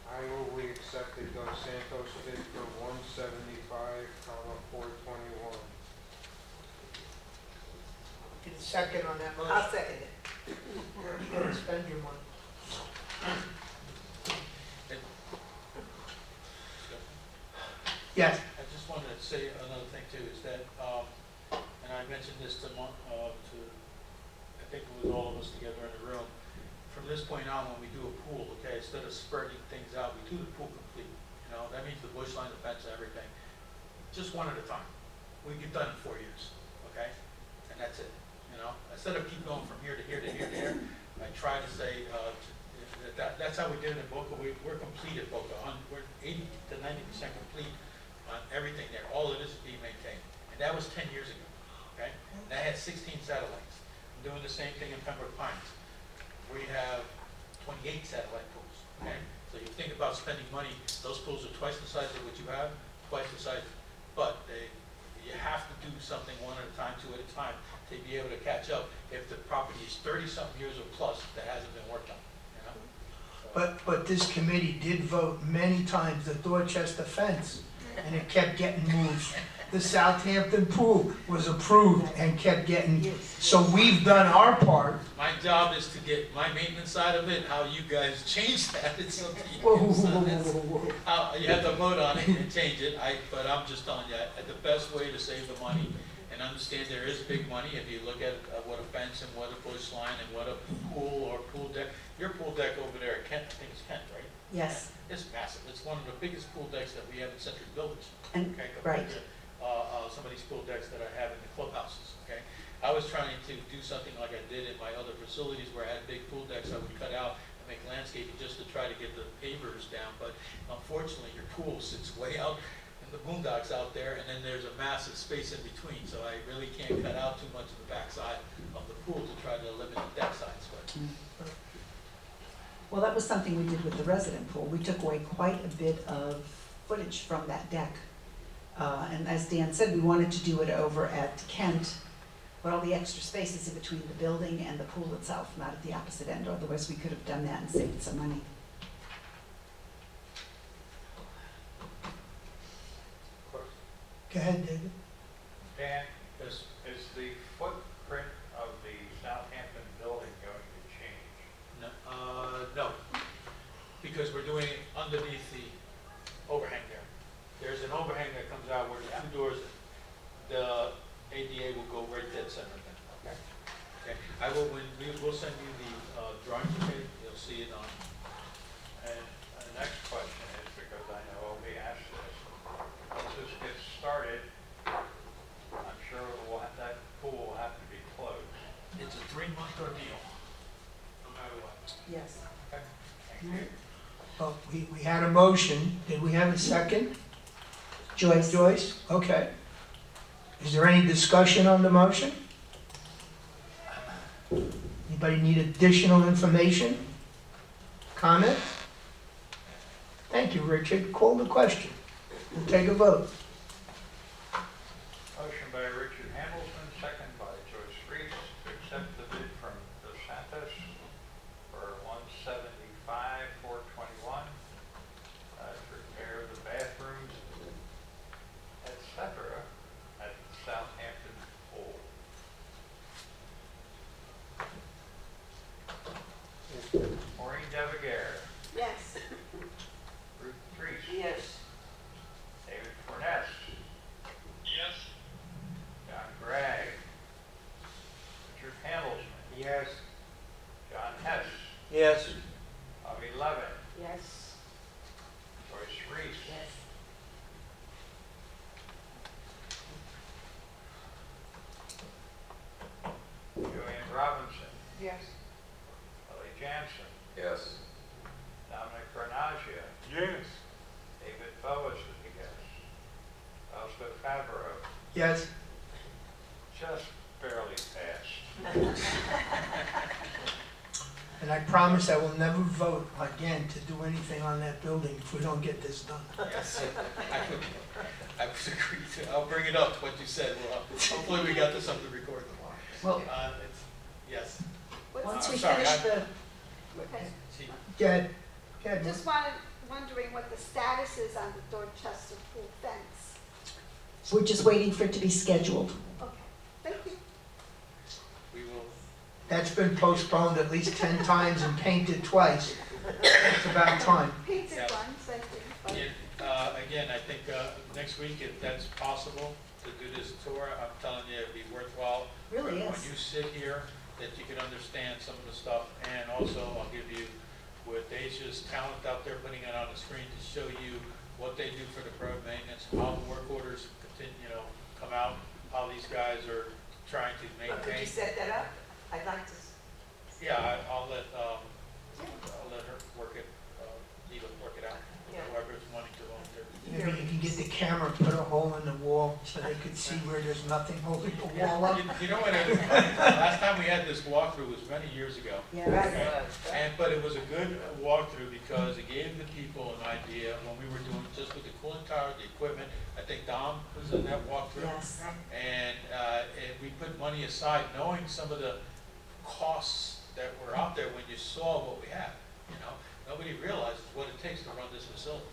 I move we accept the Dos Santos bid for 175, 421. Get a second on that motion. I'll second it. You gotta spend your money. Yes. I just wanted to say another thing too, is that, and I mentioned this to, I think it was all of us together in the room. From this point on, when we do a pool, okay, instead of spreading things out, we do the pool complete. You know, that means the bush line, the fence, everything. Just one at a time. We get done in 4 years, okay? And that's it, you know? Instead of keep going from here to here to here to here, I try to say, that's how we did it in Boca. We're complete at Boca. We're 80 to 90% complete on everything there. All it is being maintained. And that was 10 years ago, okay? And that had 16 satellites. I'm doing the same thing in Pembroke Pines. We have 28 satellite pools, okay? So you think about spending money, those pools are twice the size of what you have, twice the size, but you have to do something one at a time, two at a time, to be able to catch up if the property is 30-something years or plus that hasn't been worked on, you know? So- But this committee did vote many times the Dorchester fence, and it kept getting moved. The Southampton pool was approved and kept getting, so we've done our part. My job is to get my maintenance side of it, how you guys change that, it's up to Whoa, you. whoa, So whoa, that's- whoa, whoa, whoa. You have to vote on it and change it, but I'm just telling you, the best way to save the money, and understand there is big money, if you look at what a fence and what a bush line and what a pool or pool deck, your pool deck over there at Kent, I think it's Kent, right? Yes, It's massive, it's one of the biggest pool decks that we have in Century Village. and, Okay, right. compared to, some of these pool decks that I have in the clubhouses, okay? I was trying to do something like I did in my other facilities where I had big pool decks I would cut out and make landscaping just to try to get the pavers down, but unfortunately, your pool sits way out in the boondocks out there, and then there's a massive space in between, so I really can't cut out too much of the backside of the pool to try to eliminate deck size, but Well, that was something we did with the resident pool. We took away quite a bit of footage from that deck. And as Dan said, we wanted to do it over at Kent, but all the extra space is in between the building and the pool itself, not at the opposite end. Otherwise, we could have done that and saved some money. Go ahead, David. Dan, is the footprint of the Southampton building going to change? no, because we're doing it underneath the overhang there. There's an overhang that comes out where the two doors, the ADA will go right dead center then. Okay. Okay, we'll send you the drawings, okay, you'll see it on. And the next question is, because I know we asked this, once this gets started, I'm sure that pool will have to be closed. It's a 3-month ordeal, no matter what. Yes. Okay, thank you. Well, we had a motion. Did we have a second? Joyce? Joyce? Okay. Is there any discussion on the motion? Anybody need additional information? Comment? Thank you, Richard. Call the question. We'll take a vote. Motion by Richard Hamilton, second by Joyce Reese, to accept the bid from Dos Santos for $175,421 to repair the bathrooms, etc. at the Southampton Pool. Maureen Devigaire, Yes. Ruth Treese, Yes. David Forness, Yes. John Gregg, Richard Hamilton, Yes. John Hess, Yes. Bobby Levitt, Yes. Joyce Reese, Yes. Joanne Robinson, Yes. Ellie Jansen, Yes. Yes. David Boas is a guest. Fausto Favreau, Yes? just barely passed. And I promise I will never vote again to do anything on that building if we don't get this done. Yes, I would agree to, I'll bring it up, what you said, well, hopefully we got this on the record. Well, Yes. once I'm we sorry, finish I- the, See, Good. Just wondering what the status is on the Dorchester pool fence. we're just waiting for it to be scheduled. Okay, thank you. we will, That's been postponed at least 10 times and painted twice. It's about time. Painted Yeah. one, same thing, but again, I think next week, if that's possible, to do this tour, I'm telling you, it'd be worthwhile. Really When is. you sit here, that you can understand some of the stuff, and also I'll give you, with Asia's talent out there, putting it on the screen to show you what they do for the road maintenance, how the work orders continue, come out, how these guys are trying to But could you maintain. set that up? I'd like to. Yeah, I'll let her work it, Eva work it out, Yeah. whoever's wanting to volunteer. Maybe you can get the camera, put a hole in the wall so they could see where there's nothing holding the wall up. You know what, last time we had this walkthrough was many years ago. Yeah. Okay? But it was a good walkthrough because it gave the people an idea when we were doing just with the cooling tower, the equipment. I think Dom was in that walkthrough. Yes. And we put money aside knowing some of the costs that were out there when you saw what we had, you know? Nobody realizes what it takes to run this facility.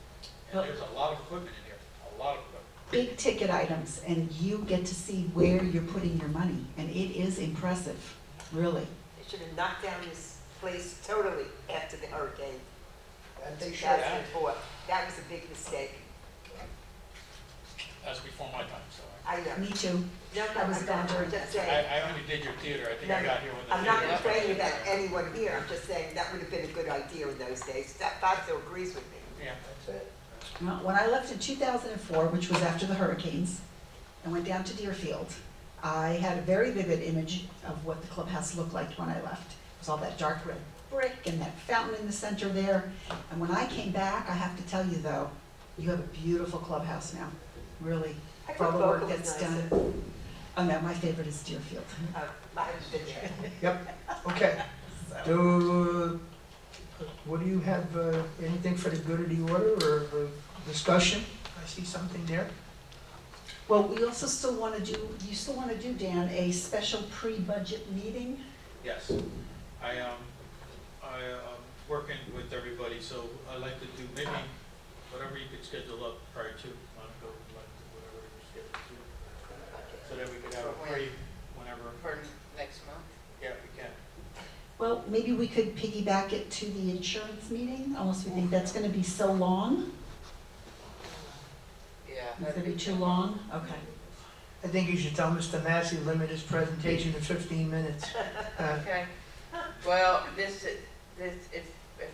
And there's a lot of equipment in here, a lot of equipment. Big ticket items, and you get to see where you're putting your money, and it is impressive, really. They should have knocked down this place totally after the hurricane. They should. 2004. That was a big mistake. That's before my time, so I know. Me too. No, I was I'm gone not, during I'm just I saying. I only did your theater, I think No, I got here when the I'm not theater was complaining started. about anyone here, I'm just saying that would have been a good idea in those days. That Fausto agrees with me. Yeah. That's it. Well, when I left in 2004, which was after the hurricanes, and went down to Deerfield, I had a very vivid image of what the clubhouse looked like when I left. It was all that dark red brick and that fountain in the center there. And when I came back, I have to tell you though, you have a beautiful clubhouse now, really, I for all thought the work Boca was that's nicer. done. Oh no, my favorite is Deerfield. I haven't been there. Yep, okay. What do you have, anything for the good of the order or discussion? I see something there. Well, we also still want to do, you still want to do, Dan, a special pre-budget meeting? Yes, I working with everybody, so I'd like to do maybe whatever you could schedule up prior to, Monica, whatever you schedule to, so that we could have a free whenever, For next month? yeah, we can. Well, maybe we could piggyback it to the insurance meeting, unless we think that's gonna be so long. Yeah. Is it be too long? Okay. I think you should tell Mr. Massey to limit his presentation to 15 minutes. Okay. Well, if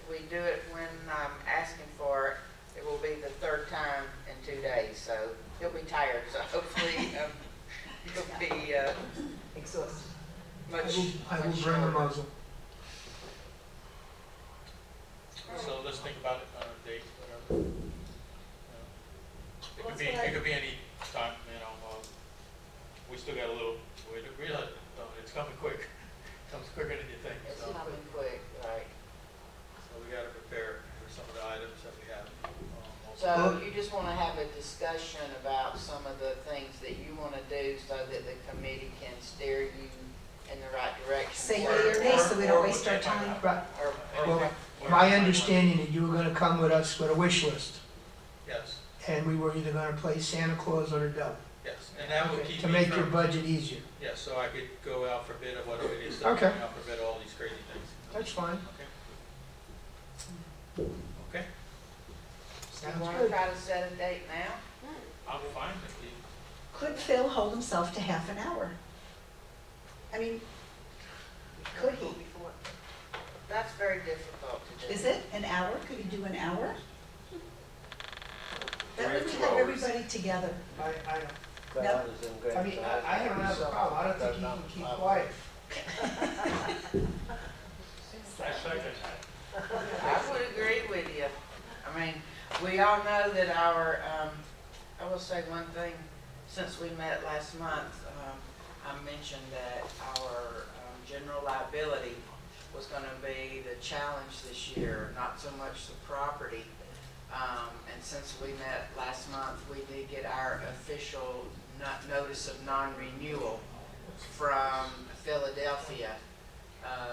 we do it when I'm asking for it, it will be the third time in 2 days, so he'll be tired, so hopefully, he'll be, Exhausted. much, I will much bring a shorter. muzzle. So let's think about it on a date, whatever. It could be any time, we still got a little, we realize, it's coming quick, comes quicker than you think, It's so. coming quick, right. So we gotta prepare for some of the items that we have. So you just want to have a discussion about some of the things that you want to do so that the committee can steer you in the right direction. Say yea or nay, so we don't waste our time. Right. Or- Well, my understanding that you were gonna come with us with a wish list, Yes, and we were either gonna play Santa Claus or the devil, yes, and that will keep to me make your from, budget easier. yes, so I could go out for bid of whatever it is, Okay. going out for bid of all these crazy things. That's fine. Okay, You Sounds want to good. try to set a date now? I'm fine with you. Could Phil hold himself to half an hour? I mean, could he? Before. That's very difficult to do. Is it an hour? Could he do an hour? That 3 would or we 2 have hours. everybody together. I No. I mean, I don't have a problem, I don't think he can keep quiet. I second that. I would agree with you. I mean, We all know that our, I will say one thing, since we met last month, I mentioned that our general liability was gonna be the challenge this year, not so much the property. And since we met last month, we did get our official notice of non-renewal from Philadelphia,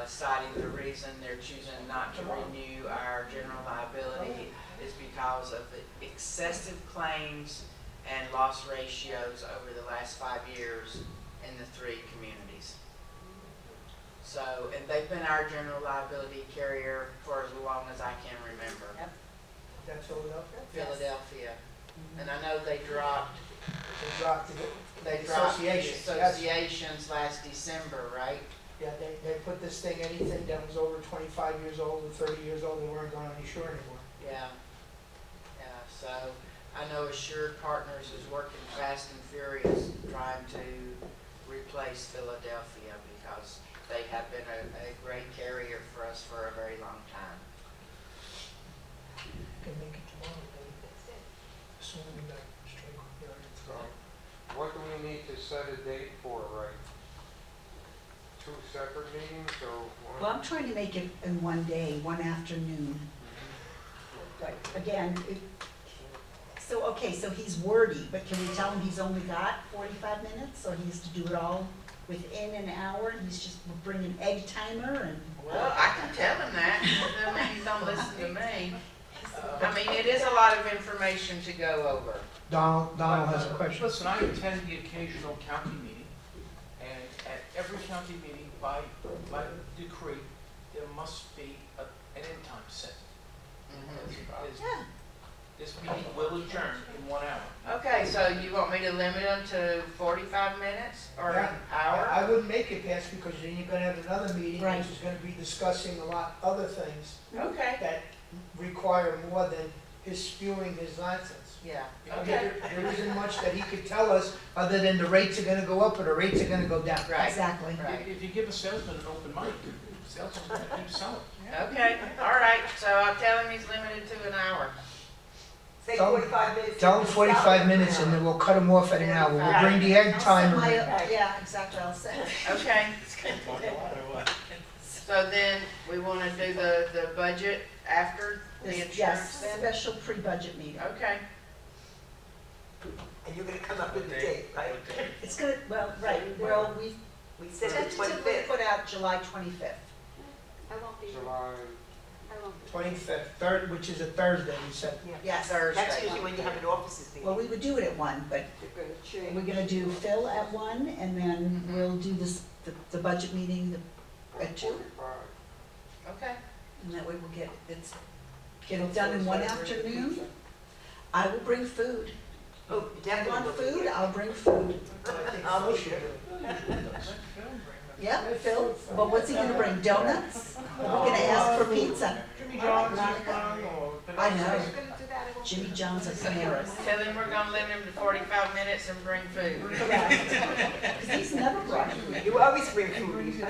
citing the reason they're choosing not to renew our general liability is because of the excessive claims and loss ratios over the last 5 years in the 3 communities. So, and they've been our general liability carrier for as long as I can remember. That's Philadelphia? Philadelphia. And I know they dropped They dropped the the associations. Yes. associations last December, right? Yeah, they put this thing, anything that was over 25 years old or 30 years old, they weren't going to insure anymore. Yeah. Yeah, so I know Assured Partners is working fast and furious trying to replace Philadelphia because they have been a great carrier for us for a very long time. Can make it tomorrow, baby. Soon we'll be back straight on the other So, side. what do we need to set a date for, right? 2 separate meetings or one? Well, I'm trying to make it in one day, one afternoon. But again, so he's wordy, but can we tell him he's only got 45 minutes? Or he has to do it all within an hour? He's just bringing an egg timer and... Well, I can tell him that, that means he don't listen to me. I mean, it is a lot of information to go over. Donald has a question. Listen, I attend the occasional county meeting, and at every county meeting, by decree, there must be an end time set. Yeah. This meeting will adjourn in 1 hour. Okay, so you want me to limit them to 45 minutes or an hour? I wouldn't make it past because then you're gonna have another meeting, Right. which is gonna be discussing a lot other things Okay, that require more than his spewing his nonsense. yeah, I mean, okay, there isn't much that he could tell us other than the rates are gonna go up or the rates are gonna go down. right. Exactly. Right. If you give a salesman an open mic, the salesman's gonna keep selling. Okay, all right, so I'll tell him he's limited to an hour. Say Tell 45 minutes. Tell him 45 minutes and then we'll cut him off at an hour. We'll bring the egg I'll set timer. my- in. Yeah, exactly, I'll set. Okay. So then, we wanna do the budget after the insurance Yes, then? special pre-budget meeting. Okay, And you're gonna come up with the date, right? It's gonna, well, right, well, we We said the tentatively 25th. put out July 25th. I won't be, July, I won't be. 25th, third, which is a Thursday, you said. Yes. Thursday. That's usually when you have an officers meeting. Well, we would do it at 1, but You're gonna change. we're gonna do Phil at 1, and then we'll do the budget meeting at 2. 45. okay. And that way we'll get it done in one afternoon. I will bring food. Oh, If you definitely. want food, I'll bring food. I'll be sure. Yeah, Phil, but what's he gonna bring, donuts? We're gonna ask for pizza. Jimmy John's, Monica? or... I know. You're gonna do that, I won't. Jimmy John's at Panera's. Tell him we're gonna limit him to 45 minutes and bring food. Because he's never brought food. You always bring food. He's,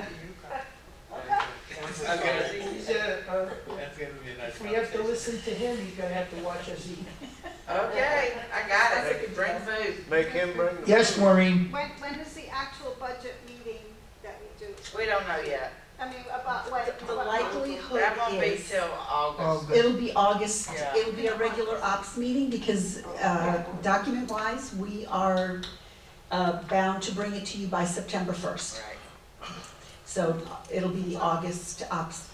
if we have to listen to him, he's gonna have to watch us eat. Okay, I got it, bring food. Make him bring the. Yes, Maureen? When is the actual budget meeting that we do? We don't know yet. I mean, about what? The likelihood That won't be is, till August. it'll be August, Yeah. it'll be a regular ops meeting because document-wise, we are bound to bring it to you by September 1st. Right. So it'll be the August ops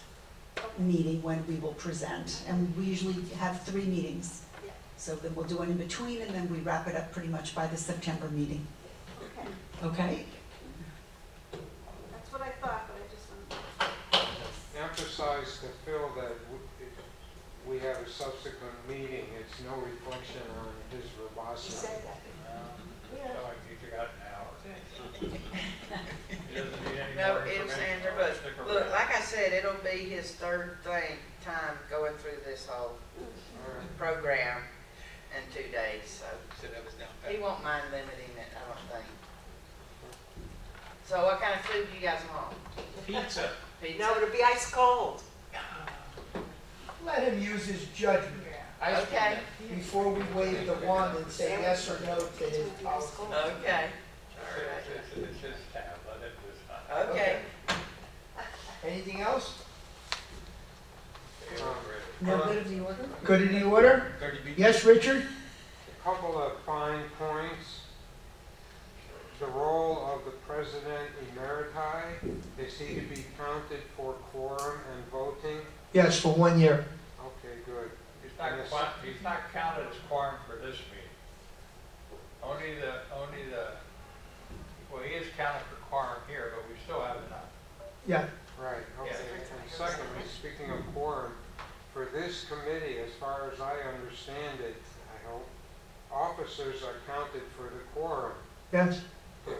meeting when we will present. And we usually have 3 meetings. Yeah. So then we'll do one in between and then we wrap it up pretty much by the September meeting. Okay, Okay? that's what I thought, but I just wanted to. Emphasize to Phil that if we have a subsequent meeting, it's no reflection on his You verbosity. said that. So you got an hour. He doesn't need any No, more it's information. Andrew, I'll but stick look, around. like I said, it'll be his third time going through this whole program in 2 days, so he won't mind limiting it, I don't think. So what kind of food do you guys want? Pizza. Pizza? No, it'll be ice cold. Let him use his judgment. I Okay. understand before we wave the wand and say yes or no to his policy. Okay, It's his tab, let it this time. okay. Anything else? No good of the order? Good in the order? 30B. Yes, Richard? A couple of fine points. The role of the president emeriti, is he to be counted for quorum and voting? Yes, for 1 year. Okay, good. He's not counted as quorum for this meeting. Well, he is counted for quorum here, but we still have enough. Yeah, Right, okay. Yeah. And secondly, speaking of quorum, for this committee, as far as I understand it, I hope, officers are counted for the quorum. yes. Good,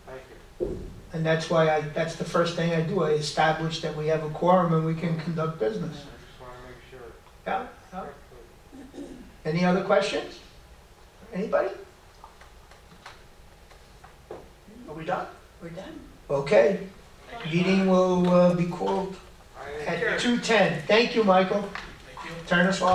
thank you. And that's why that's the first thing I do. I establish that we have a quorum and we can conduct I business. just want to make sure. Yeah, yeah. Good. Any other questions? Anybody? Are we done? We're done. Okay. Meeting will be called I- at 2:10. Thank you, Michael. Thank you. Turn us off.